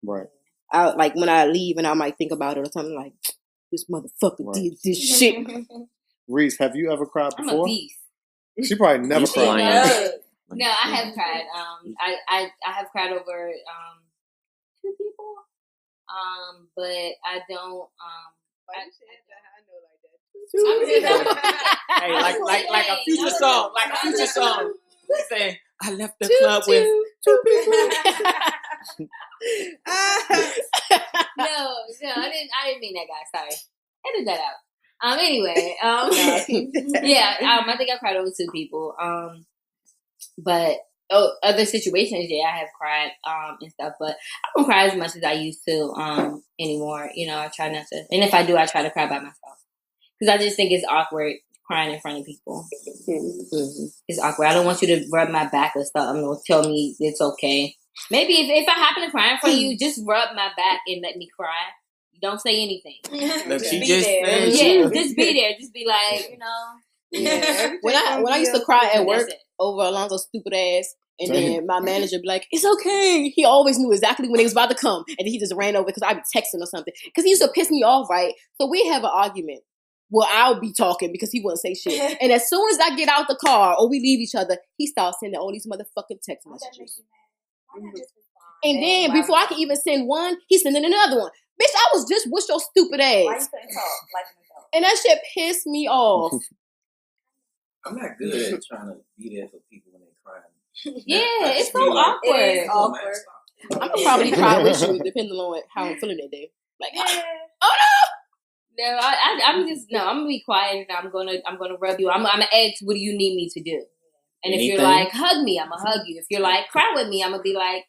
Right. I like when I leave and I might think about it or something like, this motherfucker did this shit. Reese, have you ever cried I'm before? a beast. She probably never She's cried. lying. No, I have cried. I have cried over 2 people. But I don't. Hey, like a future song, He's saying, I left the club with 2 people. No, I didn't mean that, guy. Sorry, edit that out. Anyway, yeah, I think I cried over 2 people. But other situations, yeah, I have cried and stuff, but I don't cry as much as I used to anymore. You know, I try not to, and if I do, I try to cry by myself because I just think it's awkward crying in front of people. Mm-hmm. It's awkward. I don't want you to rub my back or something or tell me it's okay. Maybe if I happen to cry in front of you, just rub my back and let me cry. Don't say anything. Look, Just she be just there. Yeah, just be there. Just be like, you know. Yeah. When I used to cry at work over Alonzo's stupid ass, and then my manager be like, "It's okay." He always knew exactly when he was about to come, and then he just ran over because I'd be texting or something. Because he used to piss me off, right? So we have an argument. Well, I'll be talking because he wouldn't say shit. And as soon as I get out the car or we leave each other, he starts sending all these motherfucking text messages. And then before I can even send one, he's sending another one. Bitch, I was just with your stupid ass. Why you couldn't talk like an adult? And that shit pissed me off. I'm not good at trying to be there for people when they're crying. Yeah, it's so feel like- awkward. It is awkward. I'm gonna probably cry with you depending on how I'm feeling that day. Like, Yeah. oh No, I'm gonna be quiet and I'm gonna rub you. I'm gonna ask, what do you need me to do? And if you're Anything? like, hug me, I'm gonna hug you. If you're like, cry with me, I'm gonna be like,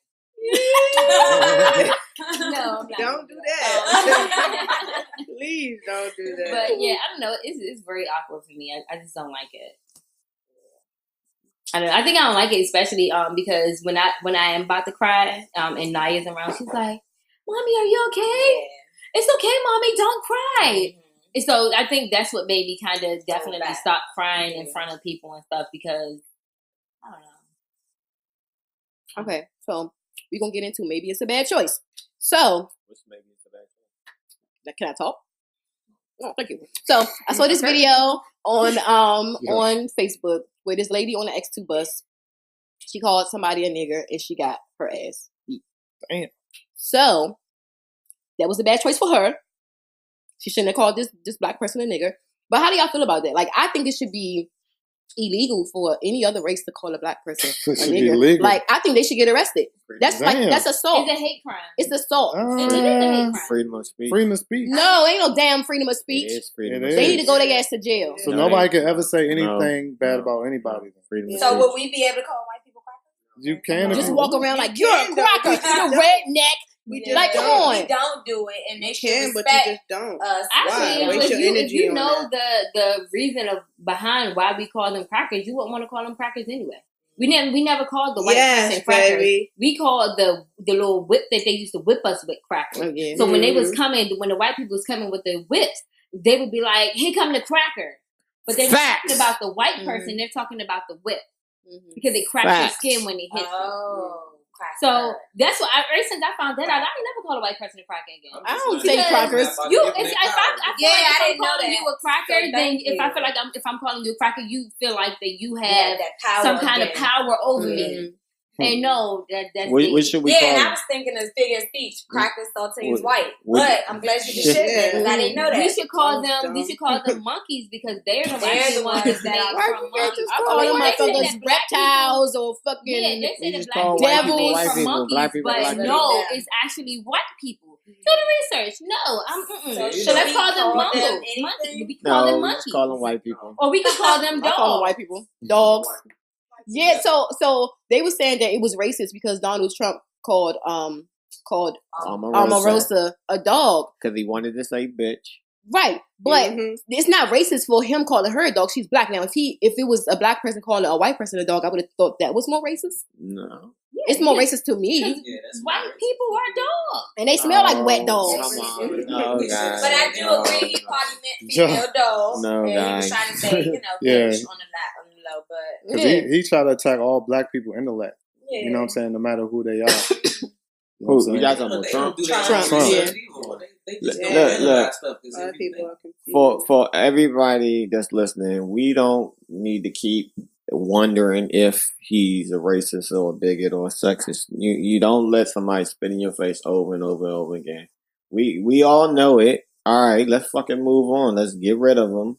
no, I'm not Don't do gonna that. Please don't do that. But yeah, I don't know. It's very awkward for me. I just don't like it. I don't know. I think I don't like it, especially because when I am about to cry, and Naya's around, she's like, "Mommy, are you okay? It's okay, Mommy. Don't cry." And so I think that's what made me kind of definitely stop crying in front of people and stuff because I don't know. Okay, so we're gonna get into maybe it's a bad choice. So Which maybe it's a bad choice. can I talk? Oh, thank you. So I saw this video on Facebook where this lady on the X2 bus, she called somebody a nigger and she got her ass beat. Damn. So that was a bad choice for her. She shouldn't have called this black person a nigger. But how do y'all feel about that? Like, I think it should be illegal for any other race to call a black person a Should be nigger. illegal. Like, I think they should get arrested. That's Damn. that's assault. It's a hate crime. It's assault. It is a hate crime. Freedom of speech. Freedom of speech. No, ain't no damn freedom of It speech. is freedom It of is. They speech. need to go their ass to jail. So No, nobody they- can ever say anything bad No. about anybody. Freedom of So speech. will we be able to call white people crackers? You can if Just you walk want. around like, You you're a can, though. cracker, you're a redneck. We Yeah. just Like, come don't. on. We don't do it, and they You should can, but you respect just don't. us. Actually, Waste your if energy you on know the reason behind why we call them crackers, you wouldn't want to call them crackers anyway. We never called the white Yes, person crackers. baby. We called the little whip that they used to whip us with crackers. Oh, yeah. So when they was coming, when the white people was coming with the whips, they would be like, "Here come the cracker," but they're not Facts. talking about the white person. They're talking about the whip because they crack Facts. your skin when they hit you. Oh, cracker. So that's what. Ever since I found that out, I ain't never called a white person a cracker again. I don't say Because crackers. You, if I feel Yeah, like I if I'm didn't know calling that. you a cracker, So then thank if I you. feel like if I'm calling you a cracker, you feel like that you Yeah, have that power some kind of again. power over me. And no, that's What should we Yeah, call and I them? was thinking of figure of speech, crackers, saltines, What- white. what- But I'm glad you did shit that because I didn't know that. we should call Don't- them monkeys because they're the They're the ones ones that that are are- from Why you monkeys. just I call call them them motherfuckers reptiles or fucking... Yeah, they We say that just black call people white people came white from people, monkeys, black people, but black people. no, Yeah. it's actually white people. Do the research. No, I'm. So So let's we call them call them monkeys. anything? We call them No, we monkeys. just call them white people. Or we can call them I call them dogs. white people. Dogs. Yeah, so they were saying that it was racist because Donald Trump called called Omarosa. Omarosa a dog. Because he wanted to say bitch. Right, but it's not racist for him calling her a dog. She's black. Now, if it was a black person calling a white person a dog, I would have thought that was more racist. No. Yeah, it's more racist to me. White people are dogs. And they smell like wet dogs. Come on. No, guys. But I do agree he probably meant female dog. No, and guys. he was trying to say, bitch on the low, but... Because he tried to attack all black people intellect. Yeah. You know what I'm saying? No matter who they are. You know Who? what I'm You saying? got talking about Trump? Trump, yeah. Look. For everybody that's listening, we don't need to keep wondering if he's a racist or a bigot or a sexist. You don't let somebody spit in your face over and over and over again. We all know it. All right, let's fucking move on. Let's get rid of him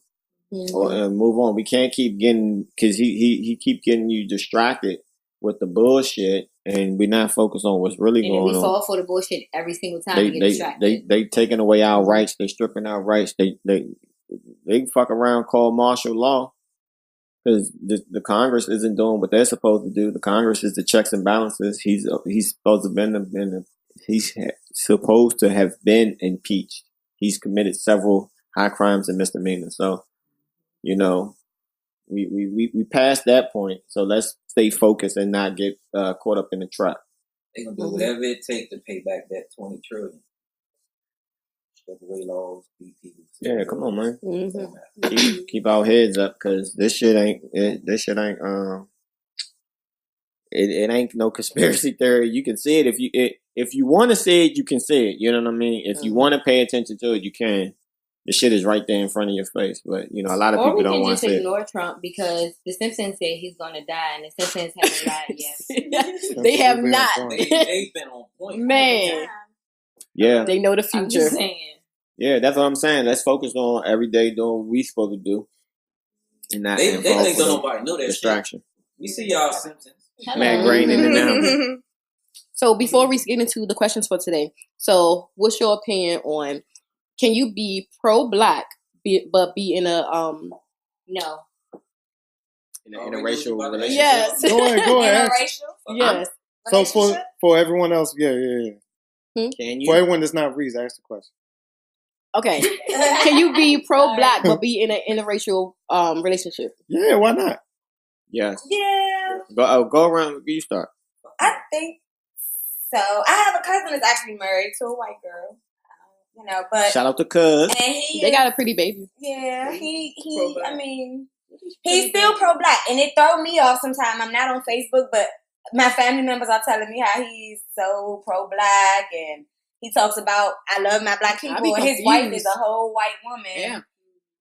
and move on. We can't keep getting, because he keep getting you distracted with the bullshit, and we're not focused on what's really going on. And we fall for the bullshit every single time we get distracted. They taking away our rights. They stripping our rights. They fuck around, call martial law, because the Congress isn't doing what they're supposed to do. The Congress is the checks and balances. He's supposed to he's supposed to have been impeached. He's committed several high crimes and misdemeanors. So, we passed that point. So let's stay focused and not get caught up in the trap. They're gonna do whatever it takes to pay back that $20 trillion. Strip away laws, beat people. Yeah, come on, man. Keep our heads up, because this shit ain't. It ain't no conspiracy theory. You can see it if you want to see it, you can see it. You know what I mean? If you want to pay attention to it, you can. The shit is right there in front of your face, but a lot of people don't want to see it. Or we can just ignore Trump, because the Simpsons said he's gonna die, and the Simpsons haven't died yet. They have not. They've been on point. Man. Yeah. They know the future. I'm just saying. Yeah, that's what I'm saying. Let's focus on every day doing what we supposed to do. And not they think don't nobody know that distraction. Shit. We see y'all Simpsons. Matt Grain in the now. So before we get into the questions for today, so what's your opinion on, can you be pro-black but be in a no. In a racial relationship? Yes. Go ahead. Interracial? Yes. So for everyone else, yeah. Can you? For everyone that's not Reese, ask the question. Okay. Can you be pro-black but be in an interracial relationship? Yeah, why not? Yes. Yeah. Go around. You start. I think so. I have a cousin that's actually married to a white girl. But Shout out to Cuz. and They got a pretty baby. Yeah, he I mean, he's still pro-black, and it throw me off sometimes. I'm not on Facebook, but my family members are telling me how he's so pro-black, and he talks about, I love my black people, and his wife is a whole white woman. Yeah.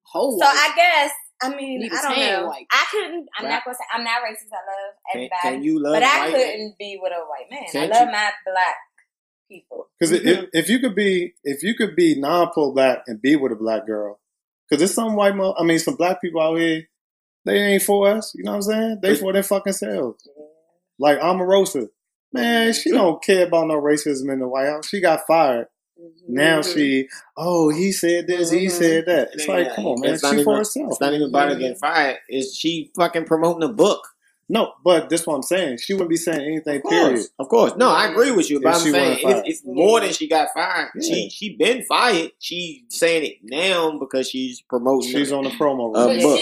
Whole so white. I guess, I mean, Need I a don't tan know. white. I couldn't, I'm not going to say, I'm not racist. I love everybody. Can you love but I white couldn't be with a white man. Can't I love you? my black people. Because if you could be non-pro-black and be with a black girl, because there's some black people out here, they ain't for us. You know what I'm saying? They for their fucking selves. Yeah. Like Omarosa, man, she don't care about no racism in the White House. She got fired. Now he said this, he said that. It's like, come on, man, she for herself. It's not even about her getting fired. Is she fucking promoting a book? No, but that's what I'm saying. She wouldn't be saying anything, period. Of course. No, I agree with you. But I'm saying it's more than she got fired. Yeah. She been fired. She's saying it now because she's promoting. She's on the promo. But book.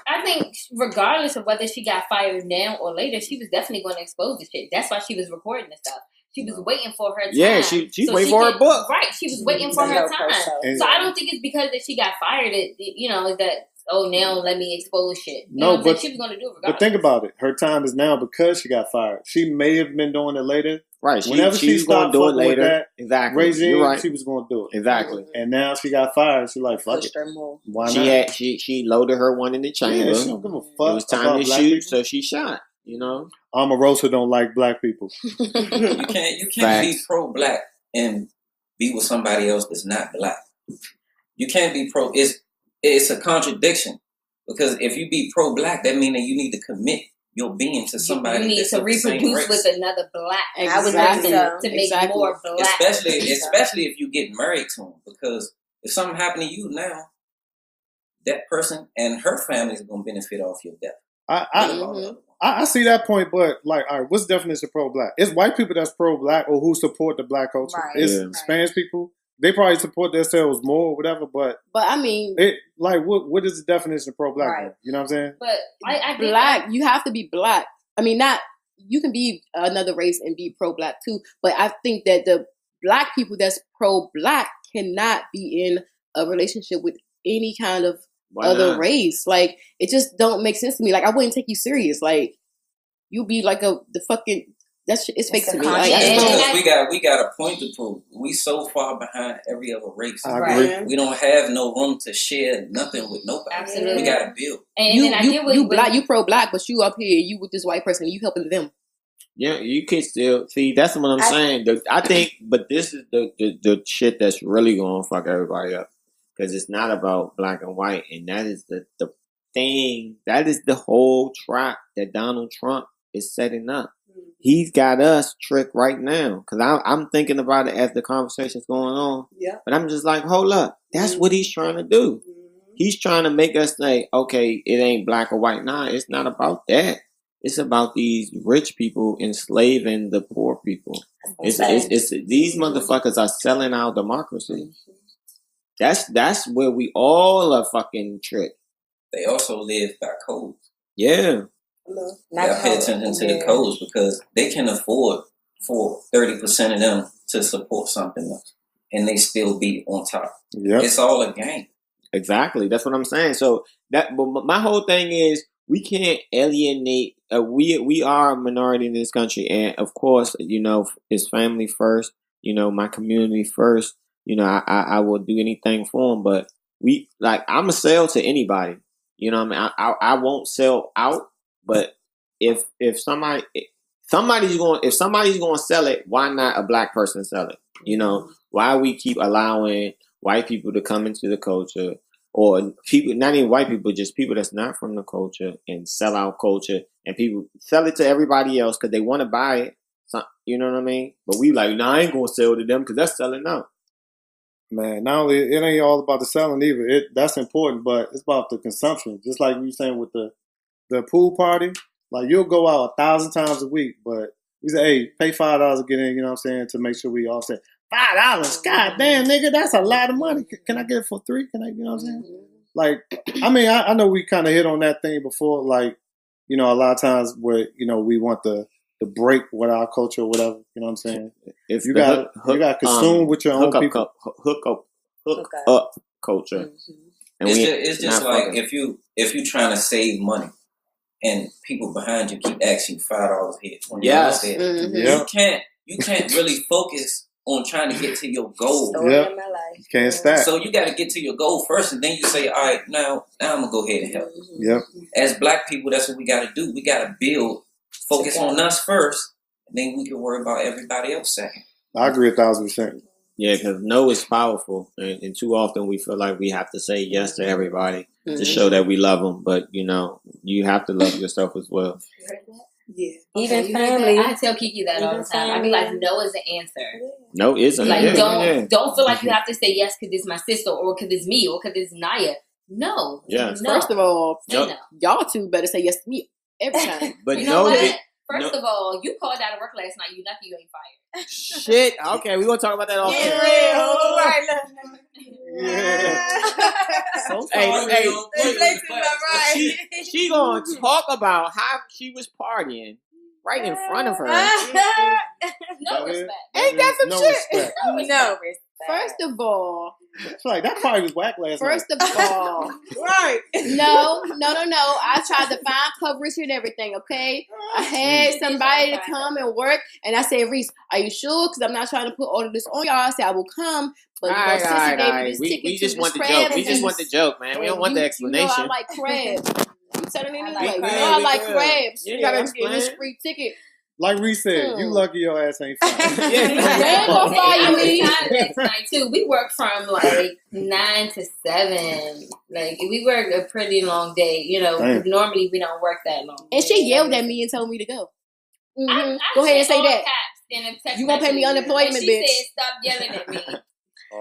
I think regardless of whether she got fired now or later, she was definitely going to expose the shit. That's why she was recording the stuff. She was waiting for her time. Yeah, she's waiting for her book. Right, she was waiting for her time. So I don't think it's because that she got fired that now let me expose shit. But she was going to do it regardless. But think about it. Her time is now because she got fired. She may have been doing it later. Right. Whenever she stopped do it later. With that exactly. regime, You're right. she was going to do it. Exactly. And now she got fired. She's like, fuck it. Why not? She loaded her one in the chamber. Yeah, she don't give a fuck. It was time to shoot, so she shot. Omarosa don't like black people. You can't be pro-black and be with somebody else that's not black. You can't be pro. It's a contradiction, because if you be pro-black, that means that you need to commit your being to somebody. You need to reproduce with another black. Exactly. I would like to make more black. Especially if you get married to him, because if something happened to you now, that person and her family is going to benefit off your death. I see that point, but like, all right, what's the definition of pro-black? It's white people that's pro-black or who support the black culture. Right. It's Spanish people. They probably support themselves more or whatever, but I mean, it like what is the definition of pro-black? Right. Then? You know what I'm saying? But I get black, you have to be black. I mean, not you can be another race and be pro-black too, but I think that the black people that's pro-black cannot be in a relationship with any kind of other race. Like, it just don't make sense to me. Like, I wouldn't take you serious. Like, you be like the fucking it's fake to me. Like, we got a point to prove. We so far behind every other race. I agree. We don't have no room to share nothing with nobody. Absolutely. We gotta build. And I get what you black, you pro-black, but you up here, you with this white person, you helping them. Yeah, you can still see. That's what I'm saying. I think, but this is the shit that's really gonna fuck everybody up, because it's not about black and white, and that is the thing. That is the whole trap that Donald Trump is setting up. He's got us tricked right now, because I'm thinking about it as the conversation's going on. Yeah. But I'm just like, hold up, that's what he's trying to do. He's trying to make us say, okay, it ain't black or white. Nah, it's not about that. It's about these rich people enslaving the poor people. It's these motherfuckers are selling our democracy. That's where we all are fucking tricked. They also live by codes. Yeah. You gotta pay attention to the codes, because they can afford for 30% of them to support something else, and they still be on top. Yep. It's all a game. Exactly. That's what I'm saying. So but my whole thing is, we can't alienate. We are a minority in this country, and of course, it's family first. My community first. I will do anything for them. But I'm a sell to anybody. What I mean, I won't sell out. But if somebody's going to sell it, why not a black person sell it? Why we keep allowing white people to come into the culture, or people, not even white people, just people that's not from the culture, and sell our culture, and people sell it to everybody else because they want to buy it. So, you know what I mean? But we I ain't going to sell to them because that's selling out. Man, not only it ain't all about the selling either. That's important, but it's about the consumption. Just like you saying with the pool party, like, you'll go out 1,000 times a week, but we say, hey, pay $5 to get in, you know what I'm saying, to make sure we all say, $5? God damn, nigga, that's a lot of money. Can I get it for $3? Can I, you know what I'm saying? Like, I mean, I know we kind of hit on that thing before, like, a lot of times where, we want the break with our culture or whatever, you know what I'm saying? If you got to consume with your own people. Hook up culture. And it's just like if you trying to save money, and people behind you keep asking you $5 here, $20 there. Mm-hmm. You can't really focus on trying to get to your goal. You can't stack. So you got to get to your goal first, and then you say, all right, now I'm gonna go ahead and help. Yep. As black people, that's what we got to do. We got to build, focus on us first, and then we can worry about everybody else second. I agree 1,000%. Yeah, because no is powerful, and too often we feel like we have to say yes to everybody to show that we love them. But you have to love yourself as well. You heard that? Yeah. Even family. I tell Kiki that all the time. I be like, no is the answer. No isn't. Like, don't feel like you have to say yes because it's my sister, or because it's me, or because it's Naya. No. Yeah. No. First of all, no. Y'all two better say yes to me every time. But you know what? First of all, you called out of work last night. You lucky you ain't fired. Shit. Okay, we're gonna talk about that all. So she gonna talk about how she was partying right in front of her. No respect. Ain't that some shit? Respect. No respect. First of all, It's like that party was whack last first night. of all, Right. no. I tried to find coverage and everything. Okay, I had somebody to come and work, and I said, Reese, are you sure? Because I'm not trying to put all of this on y'all. I said I will come, but Sissy gave me this ticket we just to want this the joke. crab We just want the joke, man. We don't want the explanation. You know I like crabs. I'm telling you, I like crabs. I like crabs. You You gotta gotta get this explain. free ticket. Like Reese said, you lucky your ass ain't fine. They ain't gonna fire me. Last night too. We work from 9 to 7. Like, we work a pretty long day. Damn. Normally we don't work that long. And she yelled at me and told me to go. I Go ahead and said say all that. caps in a text You gonna pay me message. unemployment, And she bitch. said, "Stop yelling at me."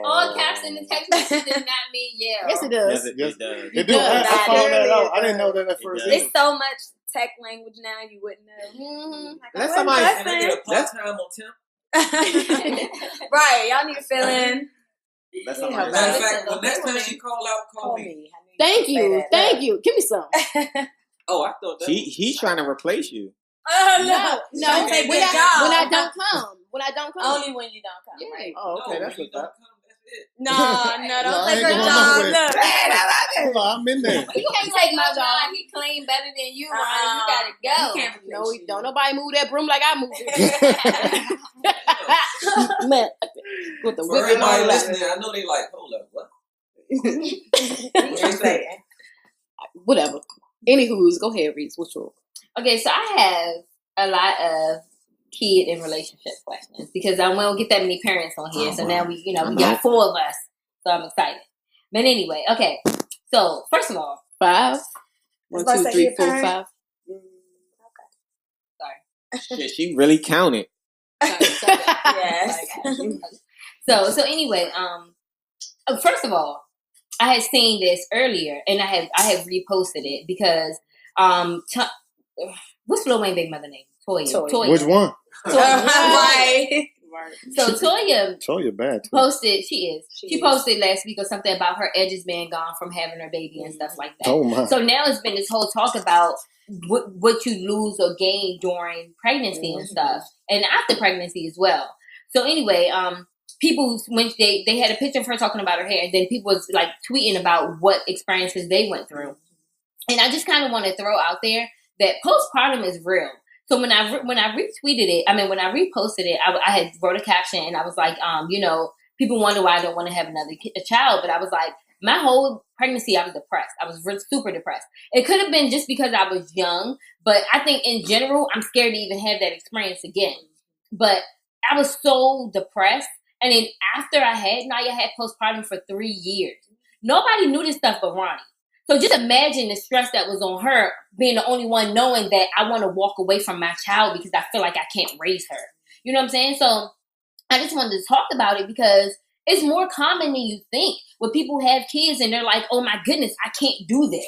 All caps in the text message does not mean yell. Yes, it does. Yes, it does. It do. I does. found that out. I didn't know that at first. does. It's so much tech language now, you wouldn't know. Like, That's I somebody- wasn't And I get a cussing. part-time on temp. Right, y'all need to fill in. That's Yeah, somebody. Matter of Listen, fact, the next time she call out, call me. Thank you. Thank you. Give me some. Oh, I thought that He's trying to replace you. Oh, No. Don't take When your I job. don't come. When I don't come. Only when you don't come, Yeah. right? Oh, okay, no, that's when you what's don't up. come, that's it. No, No, don't I take ain't her going job. nowhere. Look. Hold on, I'm in there. You can't take my job. He clean better than you, Ronnie. Uh-uh. You gotta You go. can't replace No, you. don't nobody move that broom like I move it. Man, with the For whip and all everybody that. listening, I know they like, hold up, what? What you saying? Whatever. Anywho's, go ahead, Reese. What's your? Okay, so I have a lot of kid and relationship questions because I won't get that many parents on here. So now we got 4 of us. So I'm excited. But anyway, okay. So first of all, 5. 1, 2, 3, 4, 5. Shit, she really counted. Yes. So anyway, first of all, I had seen this earlier and I have reposted it because what's Lil Wayne big mother name? Toya. Which one? Right. So Toya bad too. posted. She posted last week or something about her edges being gone from having her baby and stuff like that. Oh my. So now it's been this whole talk about what you lose or gain during pregnancy and stuff, and after pregnancy as well. So anyway, people when they had a picture of her talking about her hair, and then people was like tweeting about what experiences they went through, and I just kind of want to throw out there that postpartum is real. So when I retweeted it, when I reposted it, I had wrote a caption and I was like, people wonder why I don't want to have a child, but I was like, my whole pregnancy, I was depressed. I was super depressed. It could have been just because I was young, but I think in general, I'm scared to even have that experience again. But I was so depressed. And then after Naya had postpartum for 3 years. Nobody knew this stuff but Ronnie. So just imagine the stress that was on her, being the only one knowing that I want to walk away from my child because I feel like I can't raise her. You know what I'm saying? So I just wanted to talk about it because it's more common than you think when people have kids and they're like, oh my goodness, I can't do this.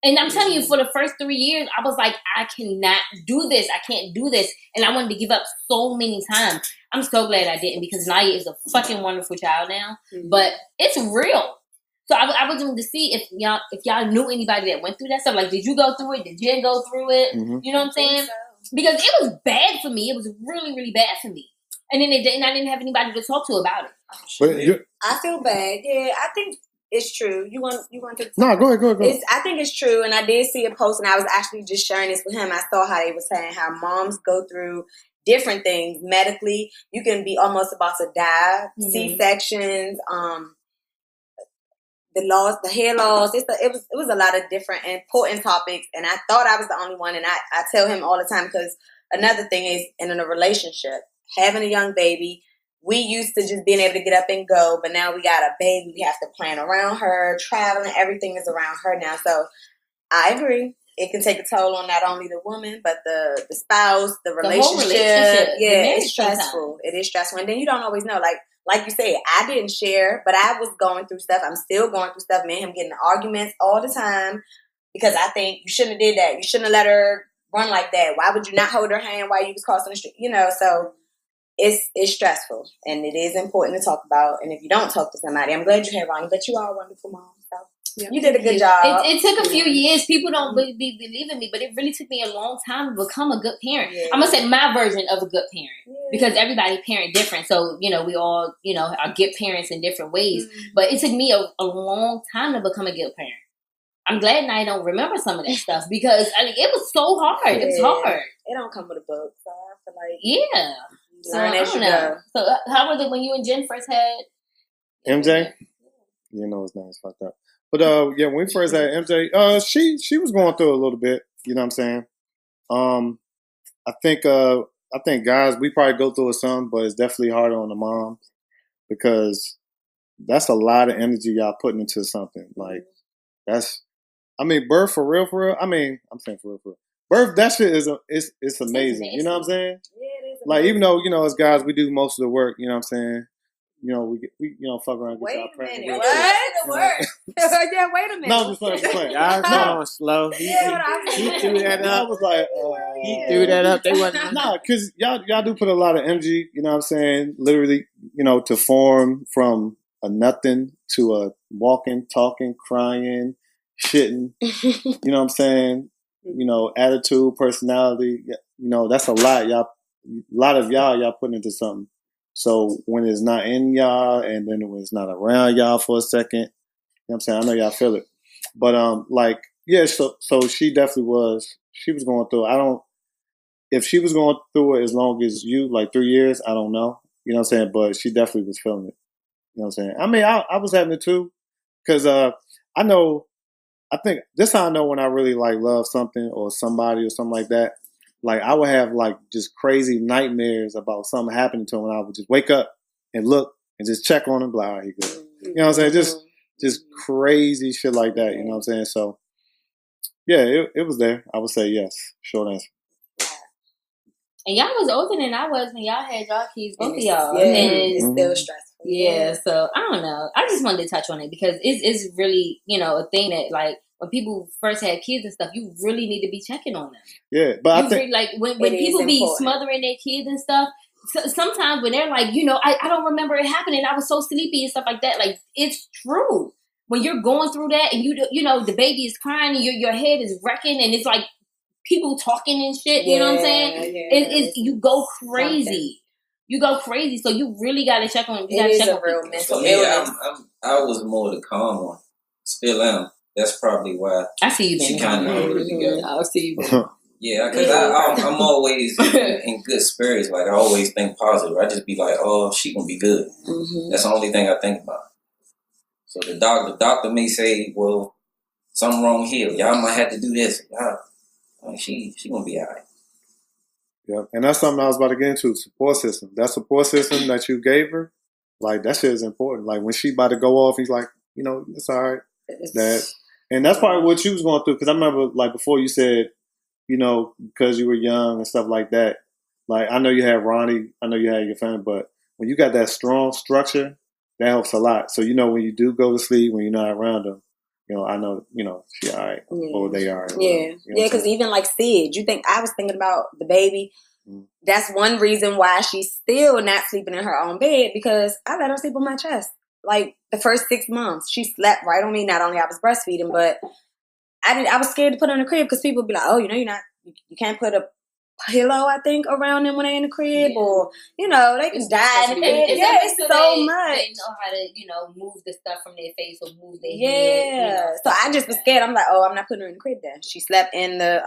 And I'm telling you, for the first 3 years, I was like, I cannot do this. I can't do this. And I wanted to give up so many times. I'm so glad I didn't because Naya is a fucking wonderful child now. Mm-hmm. But it's real. So I was wanting to see if y'all knew anybody that went through that stuff. Like, did you go through it? Did Jen go through it? Mm-hmm. You know what I'm saying? Because it was bad for me. It was really, really bad for me. And then I didn't have anybody to talk to about it. But I feel bad. Yeah, I think it's true. You want to? No, go ahead. I think it's true, and I did see a post, and I was actually just sharing this with him. I saw how they were saying how moms go through different things medically. You can be almost about to die. Mm-hmm. C-sections, the hair loss. It was a lot of different important topics, and I thought I was the only one. And I tell him all the time because another thing is in a relationship, having a young baby. We used to just being able to get up and go, but now we got a baby. We have to plan around her, traveling. Everything is around her now. So I agree. It can take a toll on not only the woman, but the spouse, the relationship. Whole relationship. Yeah, it's stressful. It is stressful. And then you don't always know. Like you said, I didn't share, but I was going through stuff. I'm still going through stuff. Me and him getting in arguments all the time because I think you shouldn't have did that. You shouldn't have let her run like that. Why would you not hold her hand while you was crossing the street? So it's stressful, and it is important to talk about. And if you don't talk to somebody, I'm glad you have Ronnie, but you are a wonderful mom. So you did a good job. It took a few years. People don't be believing me, but it really took me a long time to become a good parent. Yeah. I'm gonna say my version of a good parent because everybody parent different. So we all are good parents in different ways. Mm-hmm. But it took me a long time to become a good parent. I'm glad I don't remember some of that stuff because it was so hard. It was hard. It don't come with a book, so I feel like So I don't know. So how was it when you and Jen first had MJ? His name's fucked up. But when we first had MJ, she was going through a little bit. You know what I'm saying? I think guys, we probably go through it some, but it's definitely harder on the moms because that's a lot of energy y'all putting into something. Like birth for real. I'm saying for real. Birth, that shit it's amazing. You know what I'm saying? Yeah, it is amazing. Like, even though, as guys, we do most of the work, you know what I'm saying? fuck around. Wait y'all a pregnant minute. real quick. What? Yeah, wait a minute. No, I'm just playing. Y'all going slow. He threw that I up. was like, He threw that up. They wasn't. nah, because y'all do put a lot of energy, you know what I'm saying? Literally, to form from a nothing to a walking, talking, crying, shitting, you know what I'm saying? Attitude, personality, that's a lot. A lot of y'all putting into something. So when it's not in y'all and then when it's not around y'all for a second, you know what I'm saying? I know y'all feel it. But so she definitely was. She was going through. If she was going through it as long as you, like 3 years, I don't know. You know what I'm saying? But she definitely was feeling it. You know what I'm saying? I mean, I was having it too, because I think this is how I know when I really like love something or somebody or something like that. Like I would have like just crazy nightmares about something happening to him, and I would just wake up and look and just check on him, like, all right, he good. You know what I'm saying? Just crazy shit like that. You know what I'm saying? So yeah, it was there. I would say yes. Short answer. And y'all was older than I was when y'all had y'all kids, both of y'all. Yeah, And it's still stressful. Yeah, so I don't know. I just wanted to touch on it because it's really, a thing that like when people first had kids and stuff, you really need to be checking on them. Yeah, but I think like when people be smothering their kids and stuff, sometimes when they're like, I don't remember it happening. I was so sleepy and stuff like that. Like it's true. When you're going through that and the baby is crying and your head is wrecking and it's like people talking and shit, you know what I'm saying? Yeah, you go crazy. Something. You go crazy, so you really got to check on. You got to check on real mental illness. I was more the calm one. Still am. That's probably why I see you. She kind of hold it together. I see you. Yeah, because I'm always in good spirits. Like I always think positive. I just be like, oh, she gonna be good. Mm-hmm. That's the only thing I think about. So the doctor may say, well, something wrong here. Y'all might have to do this. She gonna be all right. Yeah, and that's something I was about to get into, support system. That support system that you gave her, like, that shit is important. Like, when she about to go off, he's like, it's all right. And that's probably what you was going through, because I remember, like, before you said, because you were young and stuff like that. Like, I know you had Ronnie, I know you had your family, but when you got that strong structure, that helps a lot. So, when you do go to sleep, when you're not around them, I know, she all right, or they are. Yeah, because even like Sid, I was thinking about the baby. Mm. That's one reason why she's still not sleeping in her own bed, because I let her sleep on my chest. Like the first 6 months, she slept right on me. Not only I was breastfeeding, but I was scared to put her in the crib because people would be like, oh, you can't put a pillow, I think, around them when they're in the crib, or they can die in the crib. It's so much. They know how to move the stuff from their face or move their head. So I just was scared. I'm like, oh, I'm not putting her in the crib then. She slept in the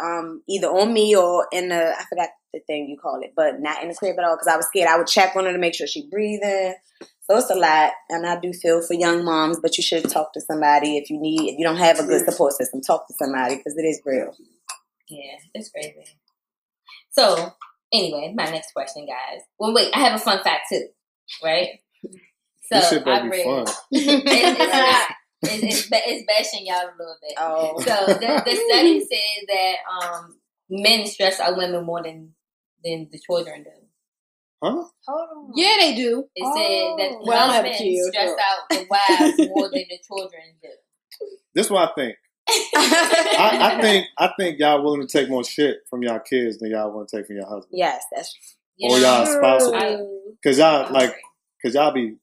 either on me or in the, I forgot the thing you call it, but not in the crib at all because I was scared. I would check on her to make sure she's breathing. So it's a lot, and I do feel for young moms, but you should talk to somebody if you don't have a good support system. Talk to somebody because it is real. Yeah, it's crazy. So, anyway, my next question, guys. Well, wait, I have a fun fact too, right? So this shit better I be read. Fun. It's bashing y'all a little bit. Oh. So the study says that men stress out women more than the children do. Huh? Hold on. Yeah, they do. It said that husbands stress out the wives more than the children do. This is what I think. I think y'all willing to take more shit from y'all kids than y'all want to take from your husband. Yes, that's true. Or y'all spouse. Because y'all be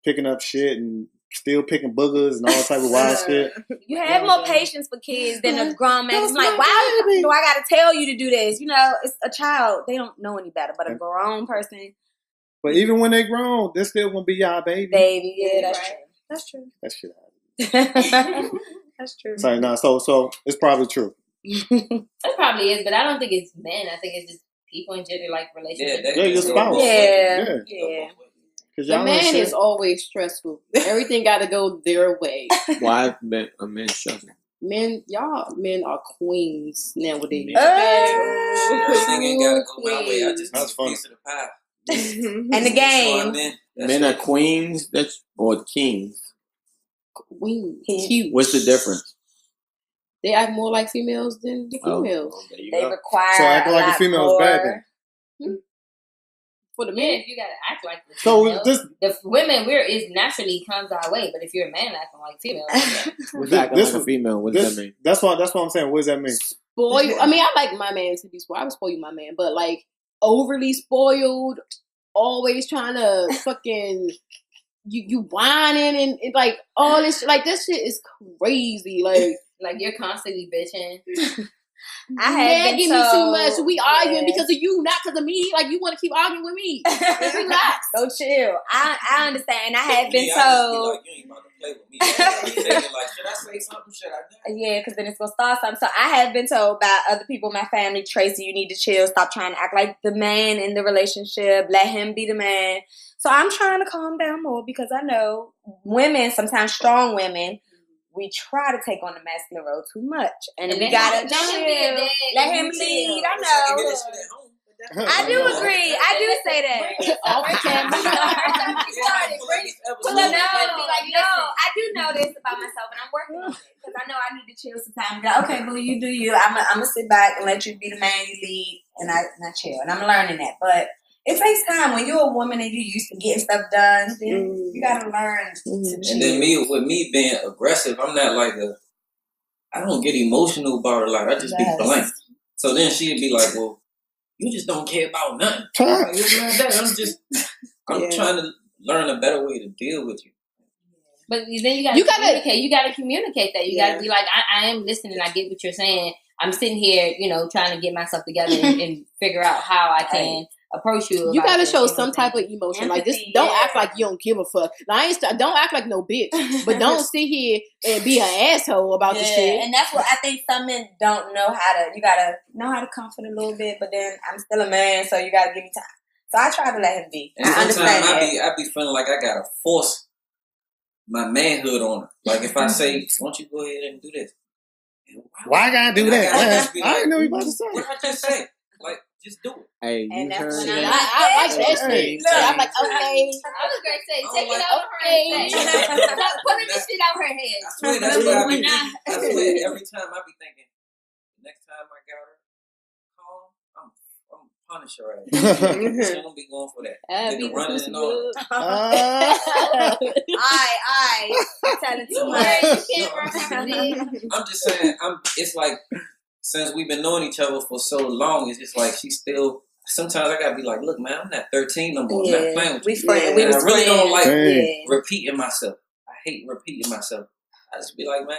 picking up shit and still picking boogers and all type of wild shit. You have more patience for kids than a grown man. It's like, why do I got to tell you to do this? It's a child. They don't know any better. But a grown person. But even when they grown, they're still going to be y'all baby. Baby, yeah, that's true. That shit. That's true. Sorry, so it's probably true. It probably is, but I don't think it's men. I think it's just people in general, like relationships. Yeah, your spouse. Yeah. The man is always stressful. Everything got to go their way. Why a man stressful? Men are queens nowadays. Everything ain't gotta go my way. I just need a piece of the pie. And the game. Men are queens, or kings. Queen, cute. What's the difference? They act more like females than the females. They require so acting like a female is bad then. for the Yeah, men. if you gotta act like this. So you know? this The women it naturally comes our way, but if you're a man acting like female, What's acting This like a female? What does that mean? that's what I'm saying. What does that mean? Spoiled. I mean, I like my man to be spoiled. I would spoil my man, but like overly spoiled, always trying to fucking you whining and like all this like this shit is crazy. like you're constantly bitching. I have been nagging me too told- much. We arguing Yeah. because of you, not because of me. Like you want to keep arguing with me. Relax. Go chill. I understand. And I have been Me, I just be told. like, you ain't about to play with me. I'm thinking like, should I say something? Should I not? Yeah, because then it's gonna start something. So I have been told by other people in my family, Tracy, you need to chill. Stop trying to act like the man in the relationship. Let him be the man. So I'm trying to calm down more because I know women, sometimes strong women, we try to take on the masculine role too much, and we gotta let him be a chill. dad. Let him lead. I know. I do agree. I do say that. Off camera. No, I do know this about myself, and I'm working on it because I know I need to chill sometimes. Like, okay, boo, you do you. I'm gonna sit back and let you be the man you lead, and I chill, and I'm learning that. But it takes time when you're a woman and you're used to getting stuff done. Then you gotta learn to chill. And then with me being aggressive, I'm not like I don't get emotional about it. Like I just be blank. So then she'd be like, "Well, you just don't care about nothing." Like, it's not that. I'm trying to learn a better way to deal with you. But then you gotta communicate. You gotta communicate that. You gotta be like, I am listening. I get what you're saying. I'm sitting here, trying to get myself together and figure out how I can approach you. You gotta this, show some type of emotion. Like this, don't act like you don't give a fuck. Now, don't act like no bitch, but don't sit here and be an asshole about the shit. And that's what I think some men don't know how to. You gotta know how to comfort a little bit, but then I'm still a man, so you gotta give me time. So I try to let him be. And I understand sometimes I be feeling like I gotta force my manhood on her. Like if I say, "Why don't you go ahead and do this?" Why I gotta do that? I I didn't know you about to say. What I just say? Like, just do it. Hey, And you that's heard when that? I like that shit. Look, I'm like, okay. I was gonna say, I take don't it like- out of her head. Stop putting this shit out her head. I swear that's what I be. When I- I swear every time I be thinking, next time I got her calm, I'm punish her ass. She don't be going for that. Nigga running and all. I'm telling too much. I'm just saying, it's like, since we've been knowing each other for so long, it's just like she's still. Sometimes I gotta be like, look, man, I'm not 13 no more. I'm not playing with you. friends. And I really don't like Hey. repeating myself. I hate repeating myself. I just be like, man,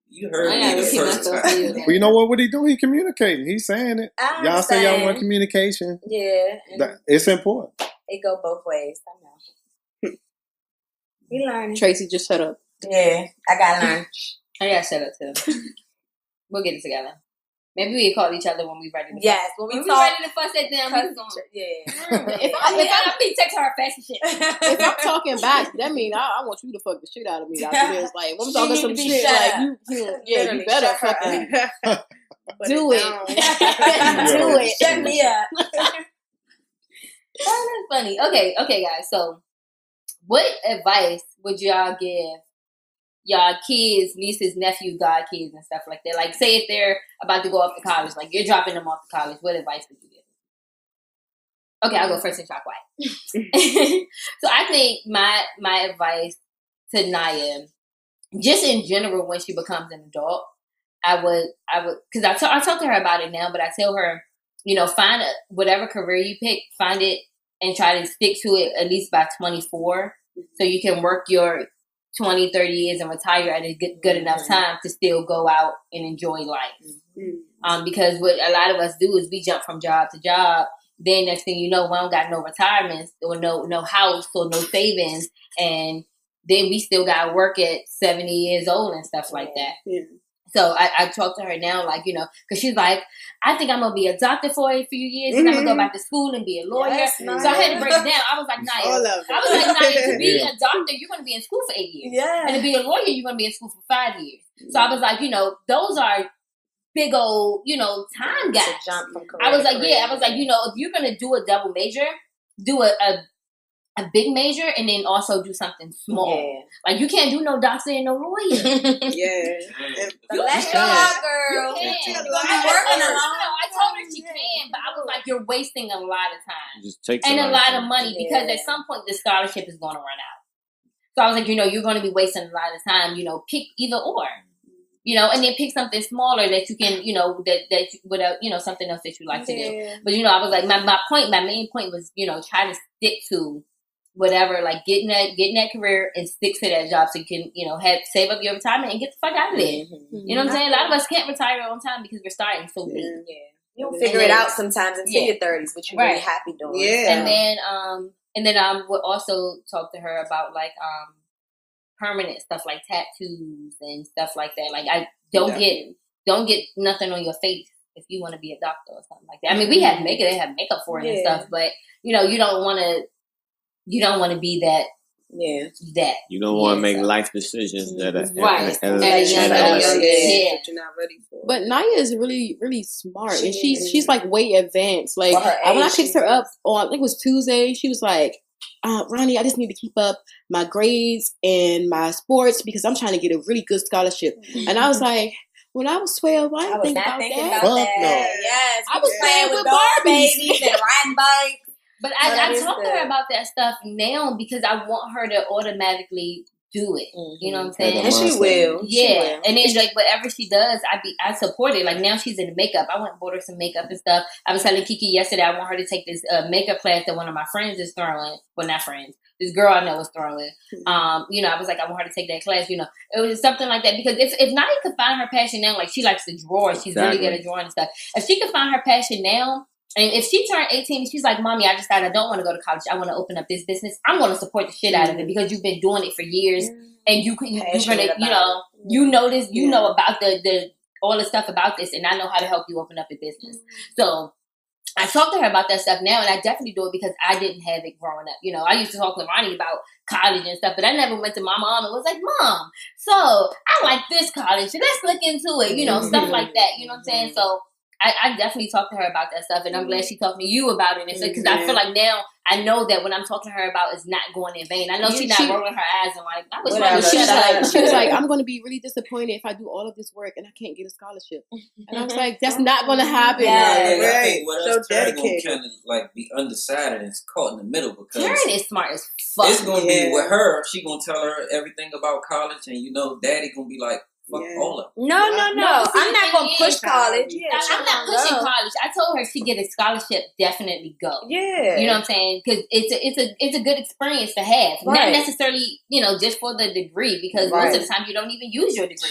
you heard I me gotta the repeat first myself time. too. Well, you know what he do? He communicating. He's saying it. I Y'all say y'all want understand. communication. Yeah, and It's important. it go both ways. I know. We learning. Tracy, just shut up. Yeah, I gotta learn. I gotta shut up too. We'll get it together. Maybe we can call each other when we ready to fuss. Yes, when When we we talk. ready to fuss at them, we can go. Yeah. If I be text her fast and shit. if I'm talking back, that means I want you to fuck the shit out of me after this. Like, when I'm She talking need some to be shit, shut like up. you Literally, better shut her fucking up. do it. Do it. Shut me up. Oh, that's funny. Okay, guys. So, what advice would y'all give y'all kids, nieces, nephews, godkids, and stuff like that? Like, say if they're about to go off to college, like you're dropping them off to college, what advice would you give? Okay, I'll go first and try quiet. So I think my advice to Naya, just in general, when she becomes an adult, I would, because I talk to her about it now, but I tell her, find whatever career you pick, find it and try to stick to it at least by 24, so you can work your 20, 30 years and retire at a good enough time to still go out and enjoy life. Because what a lot of us do is we jump from job to job. Then next thing you know, we don't got no retirements or no house or no savings. And then we still got to work at 70 years old and stuff like that. Yeah. So I talk to her now, like, because she's like, I think I'm going to be a doctor for a few years and I'm going to go back to school and be a lawyer. Yes, so I had to break it down. I was like, All Naya, of it. I was like, Naya, to be a doctor, you're going to be in school for 8 years. Yeah. And to be a lawyer, you're going to be in school for 5 years. So I was like, those are big old, time gaps. Jump from career I was to like, career. if you're going to do a double major, do a a big major and then also do something small. Yeah. Like you can't do no doctor and no lawyer. Yeah. Bless your heart, girl. You You're can. gonna be working alone. I told her she can, but I was like, you're wasting a lot of time Just take and a somebody lot from- of money because at some point the scholarship is going to run out. So I was like, you're going to be wasting a lot of time. Pick either or. And then pick something smaller that you can, that without, something else that you like to do. But I was like, my main point was, try to stick to whatever, like getting that career and stick to that job so you can, save up your retirement and get the fuck out of there. Mm-hmm. You know what I'm saying? A lot of us can't retire on time because we're starting so late. Yeah. You'll figure it out sometimes until your 30s, but you're really happy doing it. Yeah. And then I would also talk to her about like permanent stuff like tattoos and stuff like that. Like I don't get nothing on your face if you want to be a doctor or something like that. I mean, they have makeup for it and stuff, but you don't want to be that. Yeah, that you don't want to make life decisions that are right. You're not ready for. But Naya is really, really smart, and she's like way advanced. Like when I picked her up on, I think it was Tuesday, she was like, Ronnie, I just need to keep up my grades and my sports because I'm trying to get a really good scholarship. And I was like, when I was 12, I didn't think about that. Fuck no. Yes, I was playing with babies and riding bikes. But I talked to her about that stuff now because I want her to automatically do it. Mm-hmm. You know what I'm saying? And she will. Yeah. She will. And then like whatever she does, I support it. Like now she's in makeup. I went and bought her some makeup and stuff. I was telling Kiki yesterday I want her to take this makeup class that one of my friends is throwing. Well, not friends. This girl I know is throwing. I was like, I want her to take that class. It was something like that because if Nadia could find her passion now, like she likes to draw, she's really good at drawing and stuff. If she could find her passion now. And if she turned 18 and she's like, Mommy, I decided I don't want to go to college. I want to open up this business. I'm going to support the shit out of it because you've been doing it for years. And you're going to, you know this, you know about the all the stuff about this. And I know how to help you open up a business. So I talk to her about that stuff now. And I definitely do it because I didn't have it growing up. I used to talk to Ronnie about college and stuff. But I never went to my mom and was like, Mom, so I like this college. Let's look into it. Stuff like that. You know what I'm saying? So I definitely talked to her about that stuff, and I'm glad she talked to you about it. Because I feel like now I know that what I'm talking to her about is not going in vain. I know she's not rolling her eyes and like, I was she was like, I'm going to be really disappointed if I do all of this work and I can't get a scholarship. And I was like, that's not going to happen. I think what else Taryn going to kind of like be undecided and caught in the middle because Taryn is smart as fuck. It's going to be with her. She going to tell her everything about college, and Daddy going to be like, fuck all of them. No. I'm not going to push college. Yeah, I'm not pushing college. I told her if she get a scholarship, definitely go. Yeah. You know what I'm saying? Because it's a good experience to have. Not necessarily, just for the degree, because most of the time you don't even use your degree.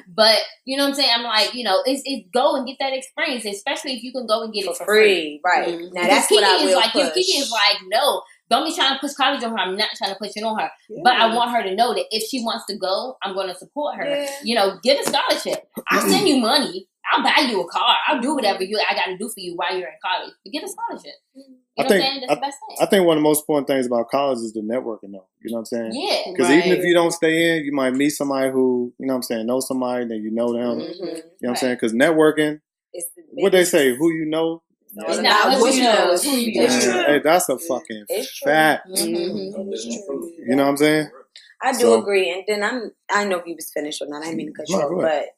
But, you know what I'm saying? I'm like, it's go and get that experience, especially if you can go and get it for free. Right. Mm-hmm. Now that's what I will push. Kiki is like, no. Don't be trying to push college on her. I'm not trying to push it on her. Yeah. But I want her to know that if she wants to go, I'm going to support her. Yeah. Get a scholarship. I'll send you money. I'll buy you a car. I'll do whatever I got to do for you while you're in college. But get a scholarship. You know what I'm saying? That's the best thing. I think one of the most important things about college is the networking, though. You know what I'm saying? Yeah. Because even if you don't stay in, you might meet somebody who, knows somebody, then you know them. Mm-hmm. You know what I'm saying? Because networking, what they say, who you know, it's not what you know, it's who you know. Hey, that's a fucking fact. Mm-hmm. You know what I'm saying? I do agree. And then I know he was finished or not. I didn't mean to cut you off, but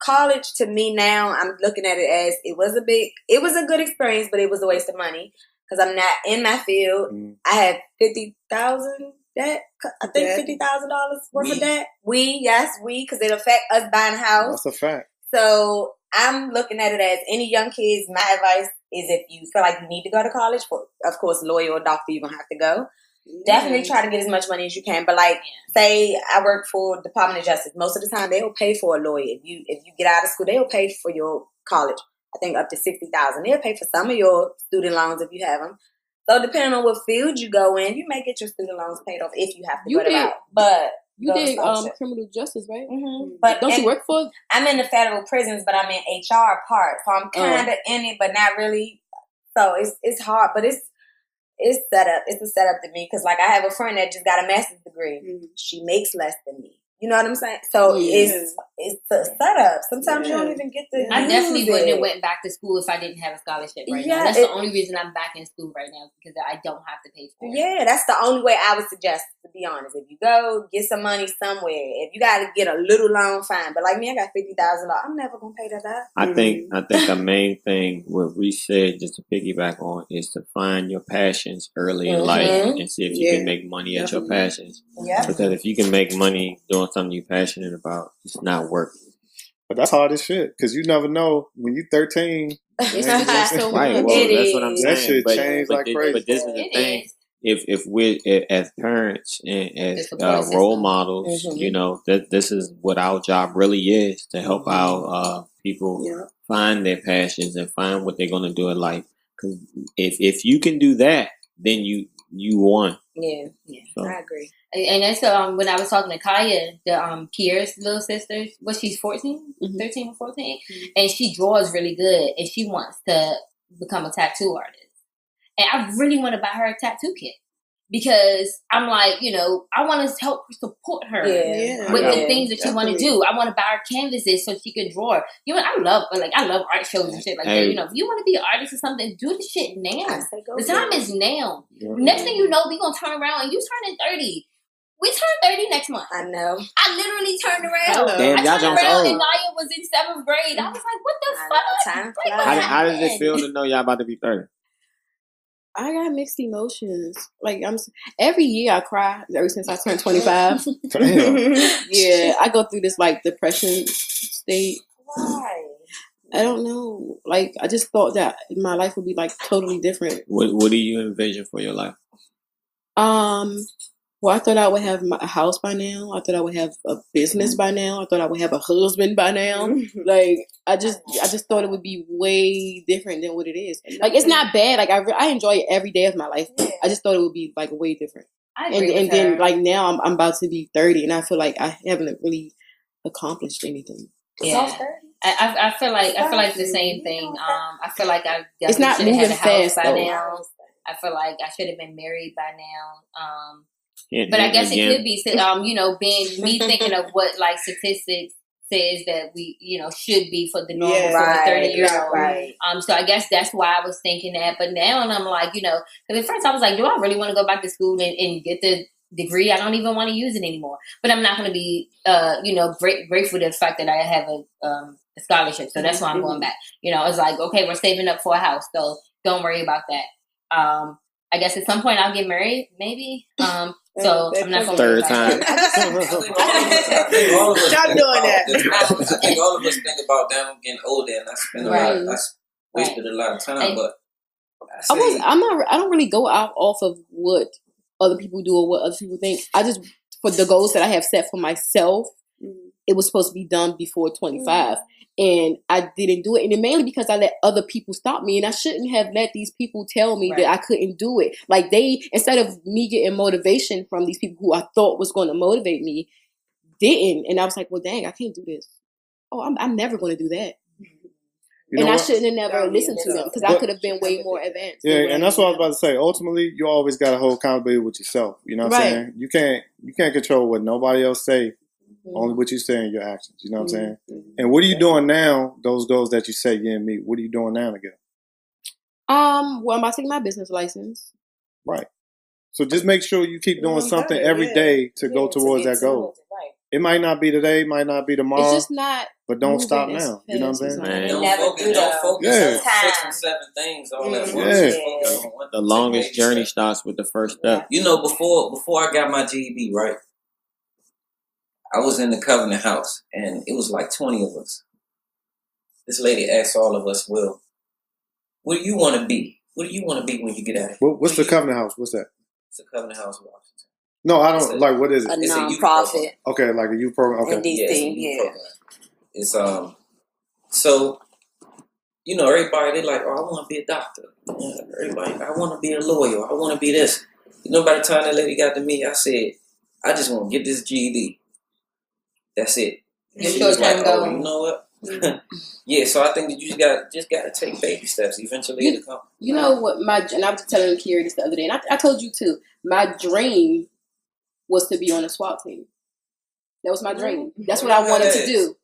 college to me now, I'm looking at it as it was a good experience, but it was a waste of money because I'm not in my field. I had $50,000 debt. I think $50,000 worth of debt. Because it affect us buying a house. That's a fact. So I'm looking at it as any young kids, my advice is if you feel like you need to go to college, of course, lawyer or doctor, you're going to have to go. Definitely try to get as much money as you can. But say I work for Department of Justice. Most of the time, they'll pay for a lawyer. If you get out of school, they'll pay for your college. I think up to $60,000. They'll pay for some of your student loans if you have them. So depending on what field you go in, you may get your student loans paid off if you have to go to route. But you did criminal justice, right? Mm-hmm. But don't you work for? I'm in the federal prisons, but I'm in HR part, so I'm kind of in it, but not really. So it's hard, but it's set up. It's a setup to me because I have a friend that just got a master's degree. Mm-hmm. She makes less than me. You know what I'm saying? So it's a setup. Sometimes you don't even get to. I definitely use wouldn't it. have went back to school if I didn't have a scholarship right Yeah, now. That's the only reason I'm back in school right now, because I don't have to pay for it. Yeah, that's the only way I would suggest, to be honest. If you go, get some money somewhere. If you got to get a little loan, fine. But like me, I got $50,000. I'm never going to pay that back. I think the main thing what Reese said, just to piggyback on, is to find your passions early in life and see if you can make money at your passions. Yeah. Because if you can make money doing something you're passionate about, it's not work. But that's hard as shit, because you never know when you're 13. It's so Right, much. well, that's what I'm saying. That shit changed like crazy. But this is the thing. If we as parents and as role models, you know, that this is what our job really is, to help our people find their passions and find what they're going to do in life. Because if you can do that, then you won. Yeah, So. I agree. And that's when I was talking to Kaya, the Kiera's little sister. She's 14, 13 or 14, and she draws really good, and she wants to become a tattoo artist. And I really want to buy her a tattoo kit, because I'm like, you know, I want to help support her with the things that she want to do. I want to buy her canvases so she can draw. You know, I love art shows and shit like that. You know, if you want to be an artist or something, do the shit now. The time is now. Next thing you know, we gonna turn around and you turning 30. We turned 30 next month. I know. I literally turned around. Damn, I turned around old. and Naya was in 7th grade. I was like, what the fuck? Like, how does it feel to know y'all about to be 30? I got mixed emotions. Like, every year I cry ever since I turned 25. Yeah, I go through this like depression state. Why? I don't know. Like, I just thought that my life would be like totally different. What do you envision for your life? Well, I thought I would have a house by now. I thought I would have a business by now. I thought I would have a husband by now. Like, I just thought it would be way different than what it is. Like, it's not bad. Like, I enjoy it every day of my life. I just thought it would be like way different. And then like now I'm about to be 30, and I feel like I haven't really accomplished anything. Yeah. I feel like the same thing. I feel like I it's not should have moving had a house fast by though. now. I feel like I should have been married by now. But I guess it could be, you know, being me thinking of what like statistics says that we, you know, should be for the normal for a 30-year-old. Right. So I guess that's why I was thinking that. But now, and I'm like, you know, because at first I was like, do I really want to go back to school and get the degree? I don't even want to use it anymore. But I'm not going to be, you know, grateful to the fact that I have a scholarship. So that's why I'm going back. You know, it's like, okay, we're saving up for a house, so don't worry about that. I guess at some point I'll get married, maybe. So I'm not going to third time. Stop doing that. I think all of us think about them getting older, and I wasted a lot of time. But I don't really go out off of what other people do or what other people think. I just, for the goals that I have set for myself, it was supposed to be done before 25. And I didn't do it. And it mainly because I let other people stop me. And I shouldn't have let these people tell me that I couldn't do it. Like, instead of me getting motivation from these people who I thought was going to motivate me, didn't. And I was like, well, dang, I can't do this. Oh, I'm never going to do that. And I shouldn't have never listened to them, because I could have been way more advanced. Yeah, and that's what I was about to say. Ultimately, you always got to hold accountability with yourself. You know what I'm saying? You can't control what nobody else say. Only what you say in your actions. You know what I'm saying? And what are you doing now? Those goals that you say you and me. What are you doing now together? Well, I'm about to take my business license. Right. So just make sure you keep doing something every day to go towards that goal. It might not be today, might not be tomorrow. It's just not. But don't stop now. You know what I'm saying? Man. don't focus on 6 and 7 things all at once. Just focus on one. The longest journey starts with the first step. You know, before I got my GED, right? I was in the Covenant House, and it was like 20 of us. This lady asked all of us, well, what do you want to be? What do you want to be when you get out of here? What's the Covenant House? What's that? It's the Covenant House, Washington. No, I don't, like, what is it? A It's a youth non-profit. Okay, like a youth program. Okay. In DC, it's a youth program. It's, so, you know, everybody, they like, oh, I want to be a doctor. Everybody, I want to be a lawyer. I want to be this. You know, by the time that lady got to me, I said, I just want to get this GED. That's it. And she was like, oh, you know what? Yeah, so I think that you just got to take baby steps. Eventually it'll come. You know what, and I was telling Kiera this the other day, and I told you too, my dream was to be on a SWAT team. That was my dream. That's what I wanted to do.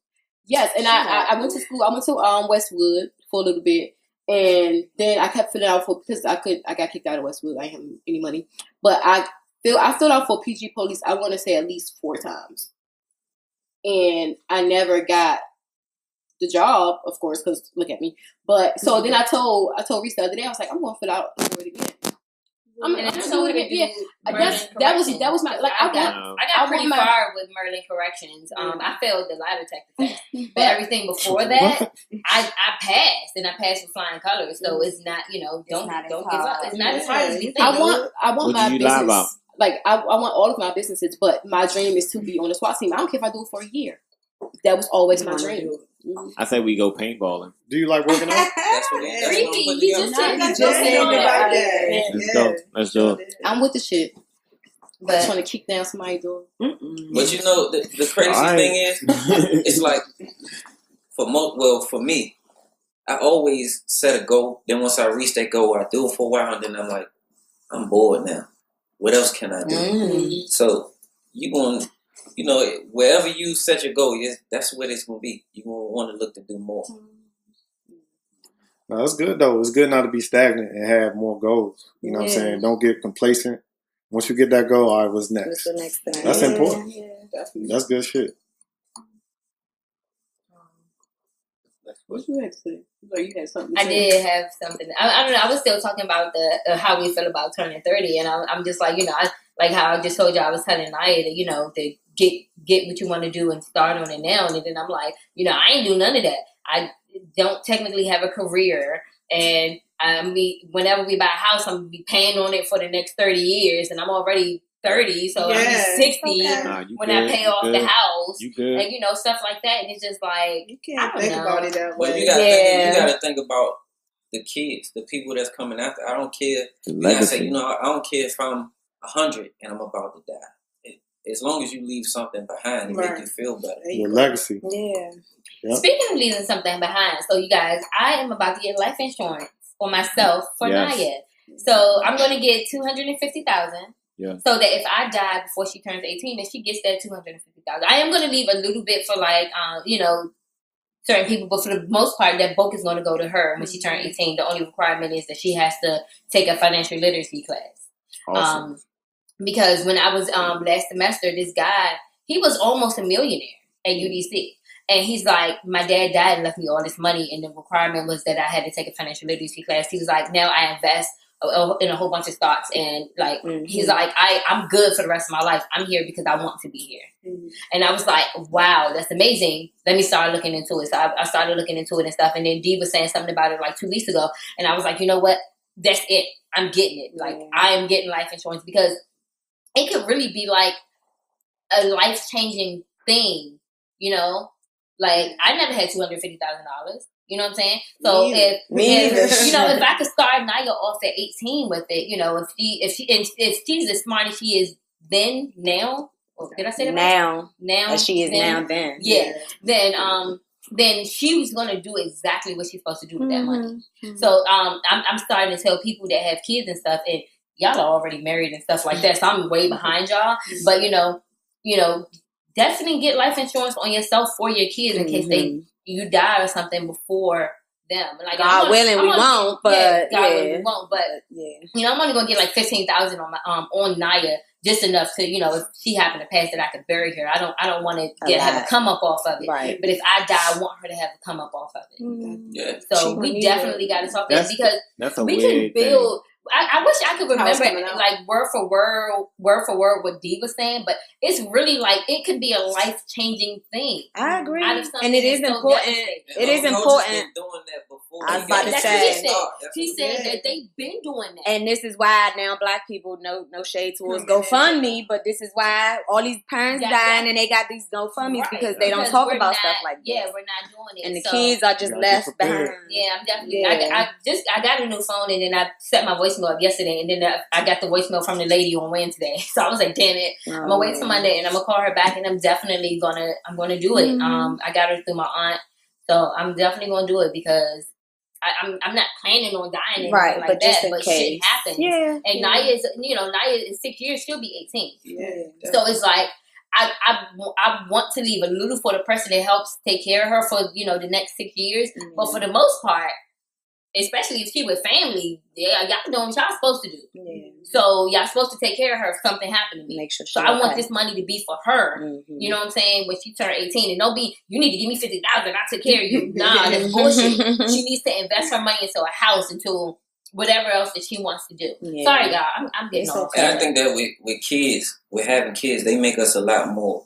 Yes, and I went to school. I went to Westwood for a little bit, and then I kept filling out because I got kicked out of Westwood. I didn't have any money, but I filled out for PG Police. I want to say at least 4 times, and I never got the job, of course, because look at me. But so then I told Reese the other day, I was like, I'm going to fill out for it again. I'm so yeah. That was my like. I got pretty far with Merlin Corrections. I failed the lie detector test, but everything before that, I passed, and I passed with flying colors. So it's not, don't give up. It's not as hard as you think. I want my business. Like I want all of my businesses, but my dream is to be on the SWAT team. I don't care if I do it for a year. That was always my dream. I say we go paintballing. Do you like working out? That's what he just said that. Let's do it. I'm with the shit. But I just want to kick down somebody's door. But the crazy thing is, it's like for me, I always set a goal. Then once I reach that goal, I do it for a while, and then I'm like, I'm bored now. What else can I do? So you going. Wherever you set your goal, that's what it's going to be. You're going to want to look to do more. No, it's good, though. It's good not to be stagnant and have more goals. You know what I'm saying? Don't get complacent. Once you get that goal, all right, what's next? What's the next thing? That's important. Yeah, definitely. That's good shit. What you had to say? You had something I did have something. I don't know. I was still talking about the how we feel about turning 30, and I'm just like, I like how I just told you I was telling Naya that, to get what you want to do and start on it now. And then I'm like, I ain't do none of that. I don't technically have a career, and whenever we buy a house, I'm gonna be paying on it for the next 30 years, and I'm already 30, so I'm 60 when I pay off the house, and stuff like that. And it's just like you can't think about it that way. But you gotta think about the kids, the people that's coming after. I don't care. I say, I don't care if I'm 100 and I'm about to die. As long as you leave something behind, it make you feel better. Your legacy. Yeah. Yep. Speaking of leaving something behind, so you guys, I am about to get life insurance for myself for Naya. So I'm going to get $250,000. Yeah. So that if I die before she turns 18, then she gets that $250,000. I am going to leave a little bit for certain people, but for the most part, that bulk is going to go to her when she turns 18. The only requirement is that she has to take a financial literacy class. Awesome. Because when I was last semester, this guy, he was almost a millionaire at UDC. And he's like, my dad died and left me all this money, and the requirement was that I had to take a financial literacy class. He was like, now I invest in a whole bunch of stocks, and he's like, I'm good for the rest of my life. I'm here because I want to be here. And I was like, wow, that's amazing. Let me start looking into it. So I started looking into it and stuff. And then Dee was saying something about it like 2 weeks ago. And I was like, you know what? That's it. I'm getting it. Like, I am getting life insurance because it could really be like a life-changing thing, Like, I never had $250,000. You know what I'm saying? So if I could start Naya off at 18 with it, if she's as smart as she is now, or did I say that right? Now as she is now then. Yeah. Then she was gonna do exactly what she's supposed to do with that money. So I'm starting to tell people that have kids and stuff, and y'all are already married and stuff like that, so I'm way behind y'all. But definitely get life insurance on yourself for your kids in case you die or something before them. Like, God willing, we won't. But I'm only gonna get like $15,000 on Naya, just enough to if she happened to pass it, I could bury her. I don't want to have a come up off of it. Right. But if I die, I want her to have a come up off of it. Yeah. So we definitely got to talk that because we can build. I wish I could remember like word for word what Dee was saying, but it's really like it could be a life-changing thing. I agree, and it is important. It is important. Doing that before. I was about to say. She said that they've been doing that, and this is why now Black people, no shade towards GoFundMe, but this is why all these parents dying and they got these GoFundMes because they don't talk about stuff like this. Yeah, we're not doing it, and the kids are just left behind. Yeah, I'm definitely. I got a new phone, and then I set my voicemail up yesterday, and then I got the voicemail from the lady on Wednesday. So I was like, damn it, I'm gonna wait till Monday, and I'm gonna call her back, and I'm definitely gonna do it. I got her through my aunt, so I'm definitely gonna do it because I'm not planning on dying right, like but that, just in but case. shit happens. And Naya is, Naya in 6 years she'll be 18. Yeah, so it's like I want to leave a little for the person that helps take care of her for, the next 6 years. Mm-hmm. But for the most part, especially if she with family, y'all doing what y'all supposed to do. Yeah. So y'all supposed to take care of her if something happened to me. Make sure so I want this money to be for her. Mm-hmm. You know what I'm saying? When she turned 18, and don't be, you need to give me $50,000. I took care of you. Nah, that's bullshit. She needs to invest her money into a house, into whatever else that she wants to do. Yeah. Sorry, y'all. I'm getting off. And I think that with kids, with having kids, they make us a lot more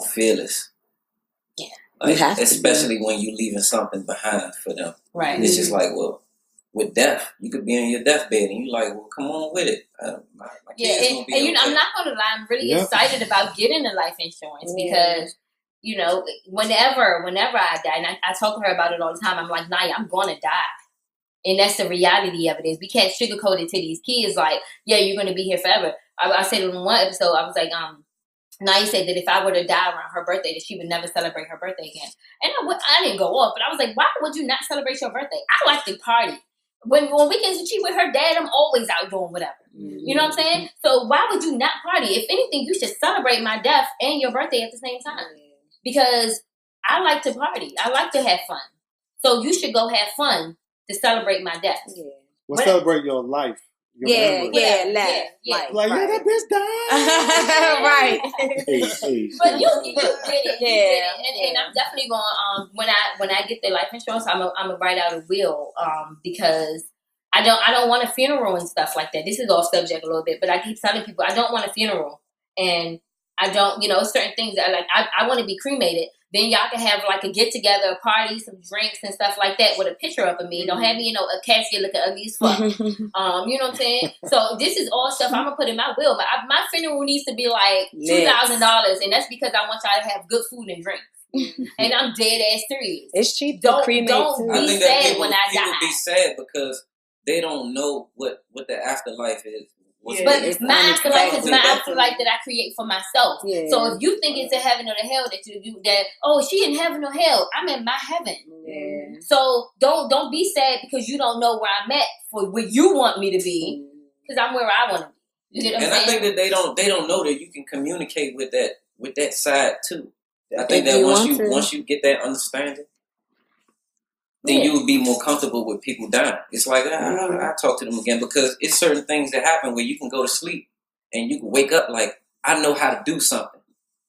fearless. Yeah. Like, especially when you're leaving something behind for them. Right. It's just like, well, with death, you could be on your deathbed and you're like, well, come on with it. My kids gonna be okay. I'm not going to lie. I'm really excited about getting the life insurance because, whenever I die, and I talk to her about it all the time, I'm like, Naya, I'm going to die. And that's the reality of it is we can't sugarcoat it to these kids like, yeah, you're going to be here forever. I said in one episode, I was like, Naya said that if I were to die around her birthday, that she would never celebrate her birthday again. And I didn't go off, but I was like, why would you not celebrate your birthday? I like to party. When weekends when she with her dad, I'm always out doing whatever. Mm-hmm. You know what I'm saying? So why would you not party? If anything, you should celebrate my death and your birthday at the same time. Because I like to party. I like to have fun. So you should go have fun to celebrate my death. Yeah. Well, celebrate your life. Life. Like, that bitch died. Right. But you get it. Yeah. And I'm definitely going when I get the life insurance, I'm gonna write out a will because I don't want a funeral and stuff like that. This is off subject a little bit, but I keep telling people I don't want a funeral and I don't, certain things that I want to be cremated. Then y'all can have like a get together, a party, some drinks and stuff like that with a picture up of me. Don't have me, a casket looking ugly as fuck. You know what I'm saying? So this is all stuff I'm gonna put in my will. But my funeral needs to be like $2,000, and that's because I want y'all to have good food and drinks. And I'm dead ass serious. It's cheap. Don't be sad when I die. People be sad because they don't know what the afterlife is. But my afterlife is my afterlife that I create for myself. Yeah. So if you think it's a heaven or the hell she in heaven or hell, I'm in my heaven. Yeah. So don't be sad because you don't know where I'm at for where you want me to be, because I'm where I want to be. You know what I'm saying? I think that they don't know that you can communicate with that side too. I think that once you get that understanding, then you would be more comfortable with people dying. It's like, I talk to them again because it's certain things that happen where you can go to sleep and you can wake up like, I know how to do something.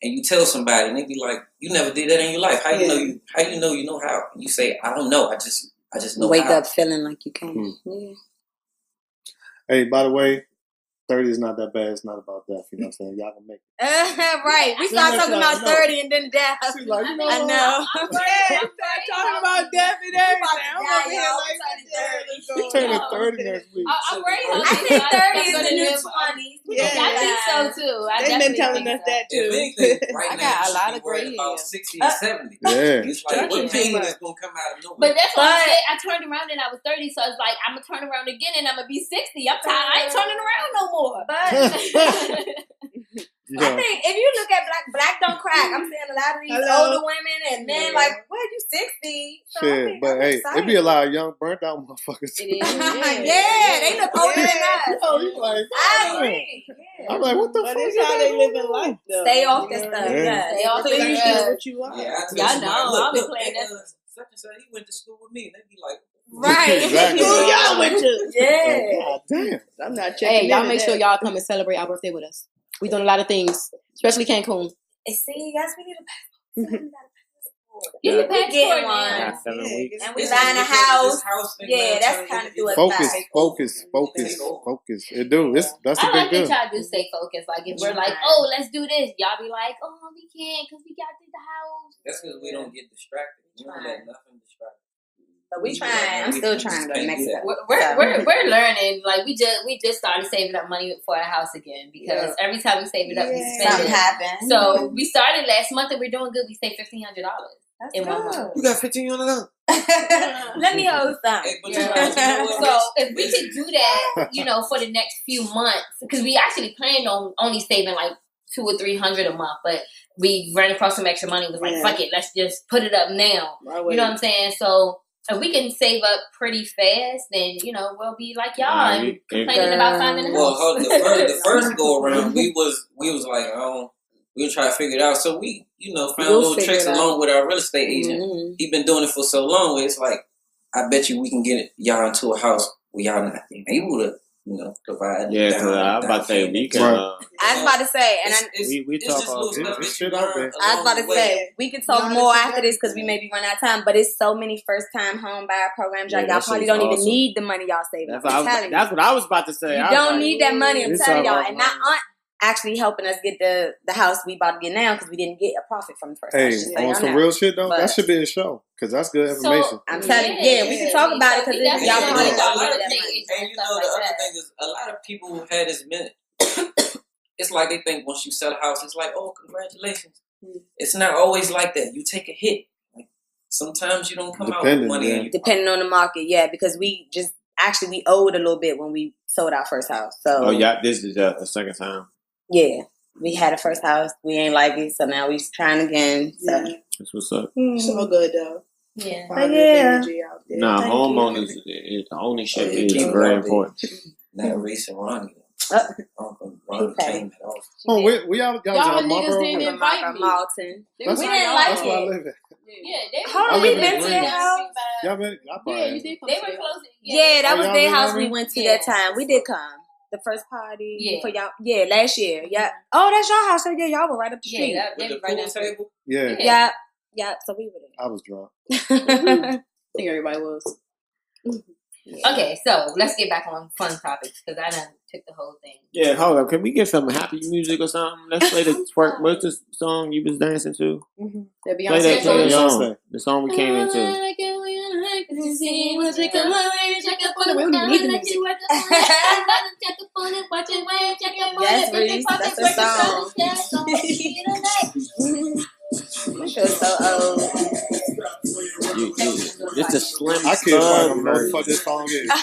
And you tell somebody and they be like, you never did that in your life. How you know how? And you say, I don't know. I just know wake how. up feeling like you can. Yeah. Hey, by the way, 30 is not that bad. It's not about death. You know what I'm saying? Y'all can make it. Right. We start talking about 30 and then death. She's like, I know. I'm talking about death and everything. I'm over here like, she's turning 30 next week. I'm ready. I think 30 is the new 20s. Yeah, I think so too. They've been telling us that too. Right I got a lot of gray about 60 and 70. Yeah. It's like, what pain is going to come out of nowhere? But that's what I said. I turned around and I was 30, so it's like, I'm going to turn around again and I'm going to be 60. I'm tired. I ain't turning around no more. But I think if you look at black don't crack. I'm seeing a lot of these older women and men like, well, you 60. So shit, but hey, it be a lot of young burnt out motherfuckers. It is. They look older than us. I agree. Yeah. I'm like, what the fuck? But it's how they living life though. Stay off that stuff. Stay off the stuff. What you are. Yeah, y'all know. I'll be playing that. Such and such, he went to school with me. And they be like, right. Exactly. Who y'all with you? Yeah. God damn. I'm not checking. Hey, y'all make sure y'all come and celebrate our birthday with us. We doing a lot of things, especially Cancun. See, guys, we need a passport. Get your passport one. And we buying a house. Yeah, that's kind of doing Focus. It do. That's a I big like deal. that y'all do stay focused. Like if we're like, oh, let's do this, y'all be like, oh, we can't because we got to the house. That's because we don't get distracted. We don't let nothing distract. But we trying. I'm still trying to go to Mexico. We're learning. Like we just started saving up money for a house again because every time we save it up, we spend something it. happens. So we started last month and we're doing good. We saved $1,500 in 1 month. You got $1,500. Let me hold some. Hey, so if we could do that, for the next few months, because we actually planned on only saving like $200 or $300 a month, but we ran across some extra money. Was like, fuck it, let's just put it up now. You know what I'm saying? So if we can save up pretty fast, then we'll be like y'all and complaining about finding a house. Well, the first go around, we was like, We'll try to figure it out. So we, found We'll little figure tricks it out. along with our real estate agent. Mhm. He been doing it for so long. Where it's like, I bet you we can get y'all into a house where y'all not able to, provide. Yeah, because I was about to say we can. I was about to say, and we it's talk just all little this stuff that shit you out learn there. I was about to along the way. say we could talk more after this because we maybe run out of time. But it's so many first time home buyer programs. Yeah, Y'all that probably shit's don't even awesome. need the money y'all saving. That's I'm what I was about to say. you I was don't like, need that money. I'm it's telling all y'all. about And my money. aunt actually helping us get the house we about to get now because we didn't get a profit from the first house. Hey, Just so on y'all some know. real shit though, that But- should be a show because that's good information. I'm telling you, yeah, we can talk about it because Yeah, y'all And probably a don't lot need of that things, money. and the other thing is, a lot of people who had this minute. It's like they think once you sell a house, it's like, oh, congratulations. It's not always like that. You take a hit. Like, sometimes you don't come out with money. Depending, Depending on the market, yeah, because we owed a little bit when we sold our first house. So Oh yeah, this is the second time. yeah, we had a first house. We ain't like it, so now we trying again. So. Yeah. That's what's up. It's all good though. Yeah. Positive Yeah. energy out there. Nah, Thank homeowners, the ownership Oh, yeah, is keep very it important. Not Reese and Ronnie. Uh, I don't think Ronnie He came at all. Oh, we y'all was Y'all at niggas Marlboro. didn't That's invite me. Malton. They where was We like, didn't like where I it. live at. Yeah, they Hold I on, we live in been to Green. their house. Y'all been? I Yeah, probably. you did come They to were it. close. Yeah, that Oh, was y'all their live house down we there? went to Yeah. that time. We did come. The first party Yeah. for y'all. Yeah, last year. Yeah. Oh, that's your house. So yeah, y'all were right up the street. Yeah, With they the right pool next to it. table? Yeah, Yeah. Yeah. So we were I was drunk. there. I think everybody was. Okay, so let's get back on fun topics because I done took the whole thing. Yeah, hold up. Can we get some happy music or something? Let's play the twerk. What's the song you was dancing to? That Play Beyonce that song. song. The song we came into. We don't even need the music. Yes, Reese. That's the song. We feel so old. It's a slim I can't find thug no version. fuck this song is. All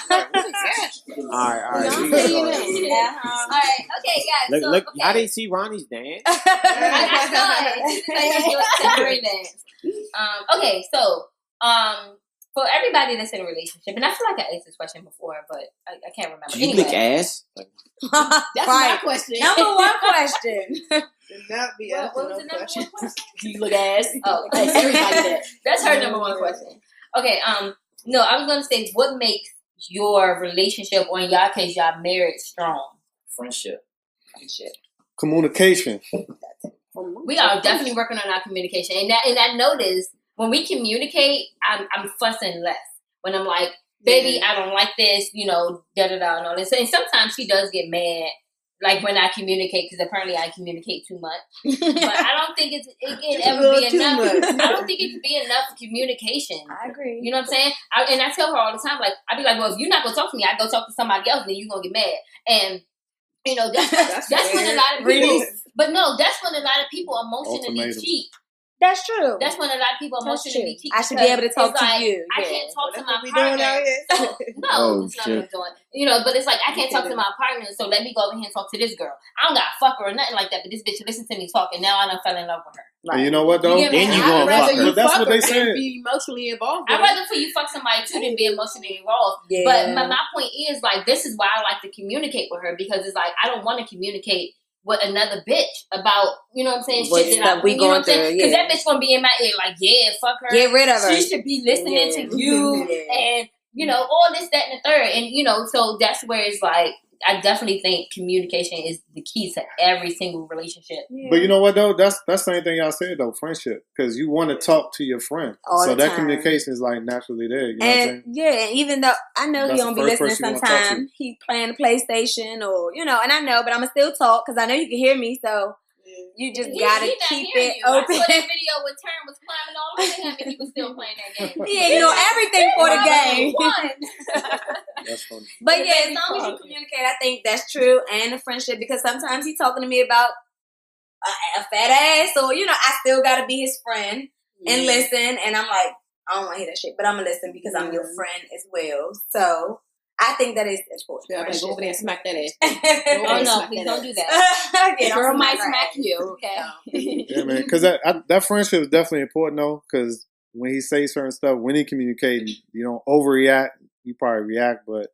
right. Beyonce, We you can know. All right, okay, guys. Look, so, look. okay. I didn't see Ronnie's dance. I saw it. It's like he's doing temporary dance. Okay, so for everybody that's in a relationship, and I feel like I asked this question before, but I can't remember. Do you lick ass? That's my question. Number one question. Should not be What asking was no the number question. one question? Do you look ass? Oh, Ask everybody that. that's her number one question. Okay, no, I was gonna say what makes your relationship, or in y'all case, y'all marriage strong? Friendship. Communication. We are definitely working on our communication, and I notice when we communicate, I'm fussing less. When I'm like, baby, I don't like this, da da da, and all this. And sometimes she does get mad, like when I communicate, because apparently I communicate too much. But I don't think it can ever be too enough. much. I don't think it can be enough communication. I agree. You know what I'm saying? And I tell her all the time, like, I be like, well, if you're not gonna talk to me, I go talk to somebody else, then you're gonna get mad. And that's when a lot of people. But no, that's when a lot of people emotionally Ultimatum. cheat. That's true. That's when a lot of people emotionally cheat. I should be able to talk it's to like, you. I Yeah. can't talk to my we doing partner. out here? No, Oh, it's not what I'm shit. doing. But it's like I can't talk to my partner, so let me go over here and talk to this girl. I don't got to fuck her or nothing like that, but this bitch listen to me talk, and now I done fell in love with her. And you know what though? You get me? Then you I'd gonna rather fuck you her. But that's fuck what they her said. than be emotionally involved. I'd rather for you fuck somebody too than be emotionally involved. Yeah. But my point is, like, this is why I like to communicate with her, because it's like I don't want to communicate with another bitch about, you know what I'm saying, What shit stuff we you know going what I'm saying? through, Because yeah. that bitch gonna be in my ear like, yeah, fuck her. Get rid of her. She should be listening Yeah. to you Yeah. and, all this, that, and the third. And, so that's where it's like, I definitely think communication is the key to every single relationship. Yeah. But you know what though? That's the same thing y'all said though. Friendship, because you want to talk to your friend, All so the that time. communication is like naturally there. You know what I'm saying? And yeah, even though I know That's he don't the be first listening person you wanna talk to. sometimes, he playing the PlayStation or and I know, but I'ma still talk because I know you can hear me. So you just gotta He not keep hearing it you. I open. saw that video when Turn was climbing all over him and he was still playing that game. He ignore everything for the game. That's funny. But yeah, as long as you communicate, I think that's true, and a friendship, because sometimes he's talking to me about a fat ass, or I still gotta be his friend and listen. And I'm like, I don't want to hear that shit, but I'm gonna listen because I'm your friend as well. So I think that is important. Yeah, go over there and smack that ass. Oh no, please don't do that. Yeah, Girl don't might smack smack you, okay? Yeah, man. Because that friendship is definitely important though. Because when he says certain stuff, when he communicating, you don't overreact. You probably react, but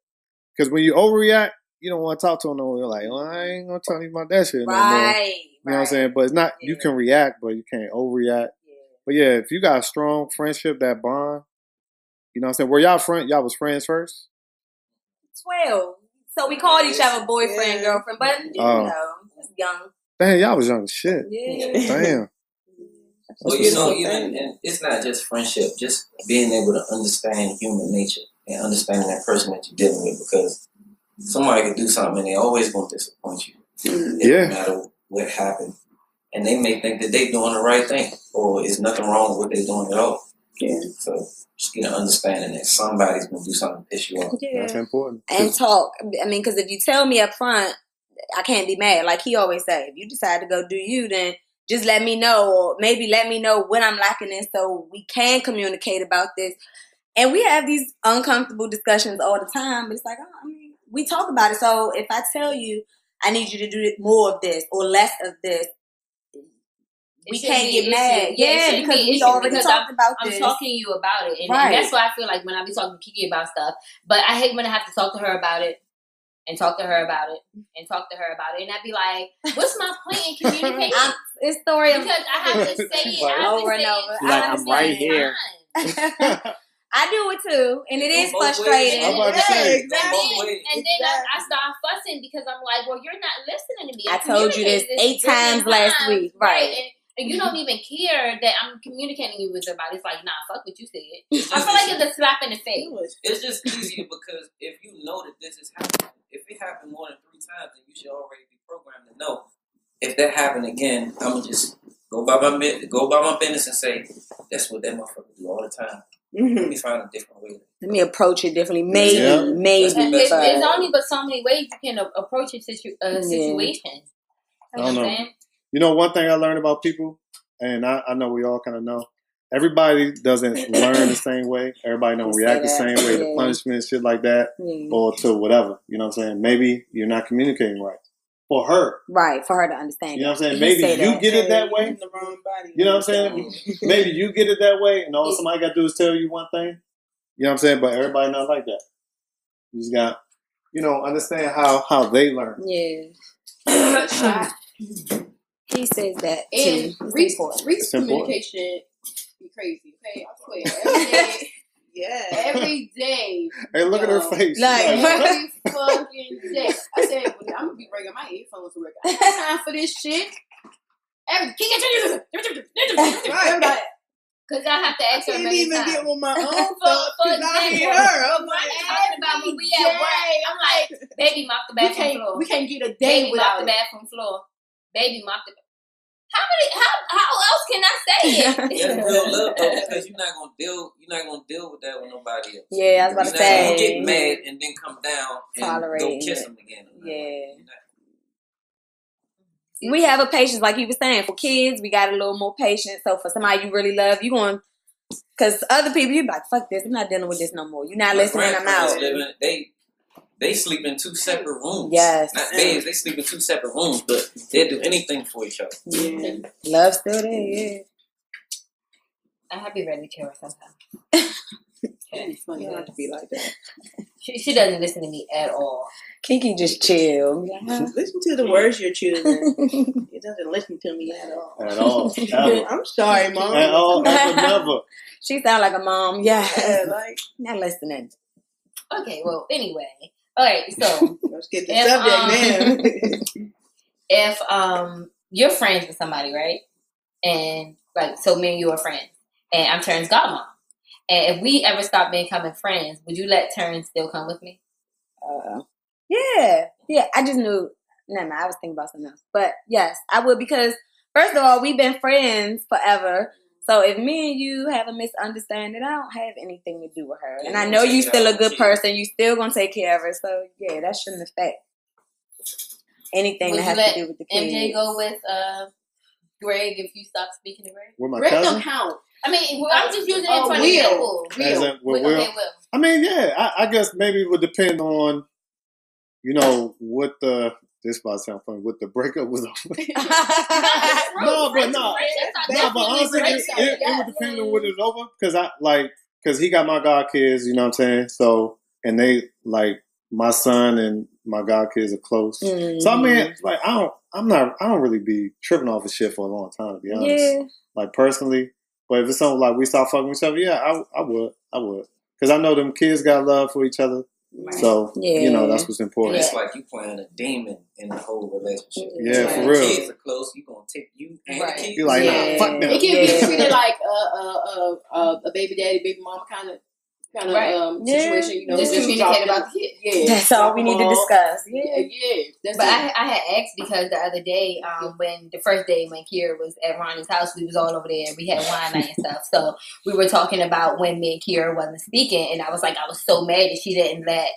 because when you overreact, you don't want to talk to him no more. You're like, well, I ain't gonna talk to you about that shit no more. Right. You know what I'm saying? But it's not. Yeah. You can react, but you can't overreact. Yeah. But yeah, if you got a strong friendship, that bond, you know what I'm saying? Were y'all friends? Y'all was friends first? 12. So we called each other boyfriend, girlfriend, but you know, just young. Damn, y'all was young as shit. Yeah. Damn. Well, you know, even and it's not just friendship, just being able to understand human nature and understanding that person that you're dealing with, because somebody could do something and they always gonna disappoint you. Yeah. No matter what happened. And they may think that they're doing the right thing, or there's nothing wrong with what they're doing at all. Yeah. So just get an understanding that somebody's gonna do something to piss you off. Yeah. That's important. And talk. I mean, because if you tell me up front, I can't be mad. Like he always say, if you decide to go do you, then just let me know, or maybe let me know what I'm lacking in so we can communicate about this. And we have these uncomfortable discussions all the time. But it's like, I mean, we talk about it. So if I tell you, I need you to do more of this or less of this, we can't get mad. Yeah, because we already talked about this. I'm talking to you about it. And, Right. and that's why I feel like when I be talking to Kiki about stuff. But I hate when I have to talk to her about it. And talk to her about it. And talk to her about it. And I'd be like, what's my point in communication? It's story of... Because I have to say it. I have to Over and say over. it. Like, I'm right here. I do it too. And it is Both ways. frustrating. I'm about to say. And then I start fussing because I'm like, well, you're not listening to me. I told you this 8 times last week. Right. And you don't even care that I'm communicating with about it. It's like, nah, fuck what you said. I feel like it's a slap in the face. It's just easier because if you know that this is happening, if it happened more than 3 times, then you should already be programmed to know. If that happened again, I'm gonna just go by my business and say that's what that motherfucker do all the time. Let me find a different way. Let me approach it differently. Maybe. There's only but so many ways you can approach a situation. I don't know. You know, one thing I learned about people, and I know we all kind of know, everybody doesn't learn the same way. Everybody don't react the same way to punishment, shit like that, or to whatever. You know what I'm saying? Maybe you're not communicating right. For her. Right, for her to understand. You know what I'm saying? Maybe you get it that way. The wrong body. You know what I'm saying? Maybe you get it that way, and all somebody got to do is tell you one thing. You know what I'm saying? But everybody not like that. You just got, understand how they learn. Yeah. He says that too. And Reese communication be crazy. Okay, I swear. Every day. Yeah. Every day. Hey, look at her face. Like every fucking day. I said, I'm gonna be bringing my earphones to work. I ain't got time for this shit. Everybody. Because I have to ask her I can't many even times. get with my own For thoughts because I hear example, her. I'm I'm like, talking about when we at work. I'm like, baby, mop the bathroom floor. We can't get a day Baby, mop without the it. bathroom floor. Baby, mop the. How else can I say it? That's real love though, because you're not gonna deal with that with nobody else. Yeah, I was about to say. You're not gonna get mad and then come down and Tolerating go kiss it. them again. Yeah. We have a patience, like you were saying. For kids, we got a little more patience. So for somebody you really love, you going, because other people, you be like, fuck this, I'm not dealing with this no more. You're not listening, I'm out. They sleep in 2 separate rooms. Yes. Not beds, they sleep in 2 separate rooms, but they'll do anything for each other. Yeah. Love still there, yeah. I be ready to kill her sometimes. It's funny not to be like that. She doesn't listen to me at all. Kiki just chill. Listen to the words you're choosing. It doesn't listen to me at all. At all. Ever. I'm sorry, Mom. At all. Ever. Never. She sound like a mom. Yeah. Like, Not listening. Okay, well, anyway. Alright, so let's get the subject now. if you're friends with somebody, right? And like, so me and you are friends, and I'm Turn's godmom. And if we ever stop becoming friends, would you let Turn still come with me? Yeah. I just knew. Never mind. I was thinking about something else, but yes, I would, because first of all, we've been friends forever. So if me and you have a misunderstanding, I don't have anything to do with her, and I know you still a good person. You still gonna take care of her. So yeah, that shouldn't affect anything that has to do with the kids. MJ go with Greg if you stop speaking to Greg? With my Greg cousin? don't count. I mean, I'm just using it for an example. Will. Okay, Will. I mean, yeah, I guess maybe it would depend on, what the, this about to sound funny, what the breakup was over. But honestly, it would depend on what it's over, because he got my god kids, you know what I'm saying? So, and they, like, my son and my god kids are close. Mm-hmm. So I mean, like I don't really be tripping off of shit for a long time, to be honest. Yeah. Like personally, but if it's something like we start fucking with each other, yeah, I would, because I know them kids got love for each other. Right. So you know that's what's important. And it's like you playing a demon in the whole relationship. Yeah, like for real. The kids are close. You gonna take you and the kids. You're like, nah, fuck them. It can be treated like a baby daddy, baby mama kind of situation. You know, just communicate about the kid. Yeah, that's all we need to discuss. Yeah. But I had asked because the other day, when the first day when Kiera was at Ronnie's house, we was all over there. We had wine night and stuff. So we were talking about when me and Kiera wasn't speaking, and I was like, I was so mad that she didn't let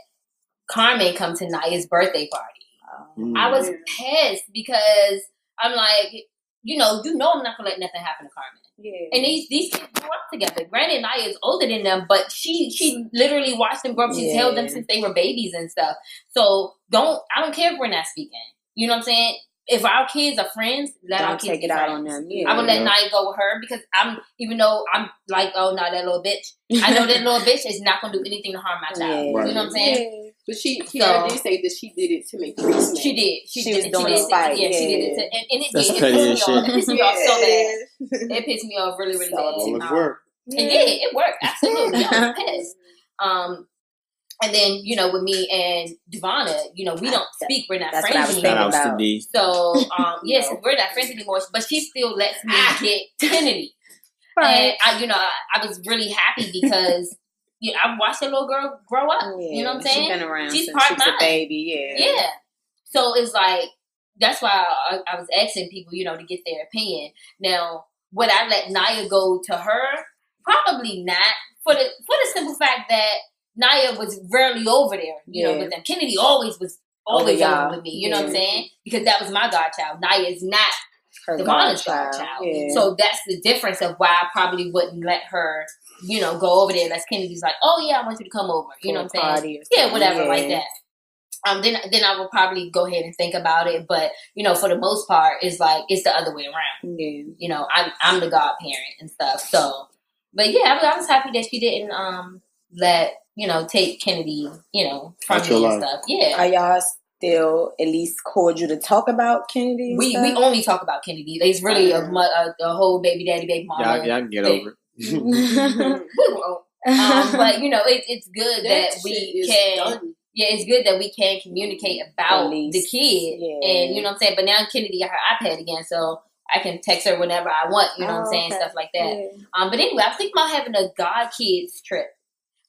Carmen come to Naya's birthday party. I was pissed because I'm like, I'm not gonna let nothing happen to Carmen. Yeah. And these kids grew up together. Granted, Naya is older than them, but she literally watched them grow up. She's held them since they were babies and stuff. So I don't care if we're not speaking. You know what I'm saying? If our kids are friends, let our kids take it out on them. Yeah. I would let Naya go with her because even though I'm like, oh no, that little bitch. I know that little bitch is not gonna do anything to harm my child. Right. You know what I'm saying? Yeah. But she did say that she did it to make Reese mad. She did. She was doing it spite. Yeah, she did it. And it That's did. petty It as pissed me off so bad. It pissed me off really, really bad. All it worked. It did. It worked. Absolutely. I was pissed. And then, with me and Devonna, we don't speak. We're not friends anymore. So, yes, we're not friends anymore. But she still lets me get Kennedy. Right. And, I was really happy because I watched a little girl grow up. Yeah, you know what I'm saying? She's been around She's since part she was a baby. Yeah. Yeah. So it's like, that's why I was asking people, to get their opinion. Now, would I let Naya go to her? Probably not. For the simple fact that Naya was rarely over there, with them. Kennedy always was over with me. You know what I'm saying? Because that was my godchild. Naya is not Devonna's godchild. Yeah. So that's the difference of why I probably wouldn't let her, go over there unless Kennedy's like, oh yeah, I want you to come over. You know what I'm saying? Yeah, whatever, like that. Then I will probably go ahead and think about it. But, for the most part, it's like, it's the other way around. Yeah. I'm the godparent and stuff. So, but yeah, I was happy that she didn't let, take Kennedy, from me and stuff. Yeah. Are y'all still at least cordial to talk about Kennedy? We only talk about Kennedy. It's really a whole baby daddy, baby mama. Y'all can get over it. We won't. But it's good that we can. Done. Yeah, it's good that we can communicate about the kid, and you know what I'm saying. But now Kennedy got her iPad again, so I can text her whenever I want. You know what I'm saying, stuff like that. Yeah. But anyway, I think about having a God Kids trip.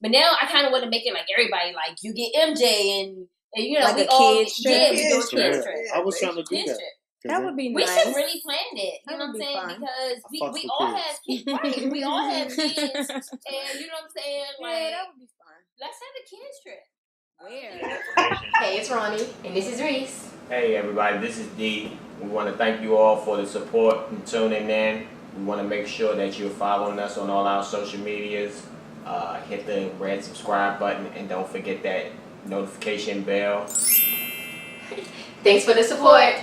But now I kind of want to make it like everybody, like you get MJ and like we a all kids trip. Yeah, we do a kids trip. I was trying to do that. That would be nice. We should really plan it. You know what I'm saying? Fun. Because we all have kids. Right. We all have kids. And you know what I'm saying? Like, that would be fun. Let's have a kids trip. Where? Hey, it's Ronnie. And this is Reese. Hey everybody, this is D. We want to thank you all for the support and tuning in. We want to make sure that you're following us on all our social medias. Hit the red subscribe button and don't forget that notification bell. Thanks for the support.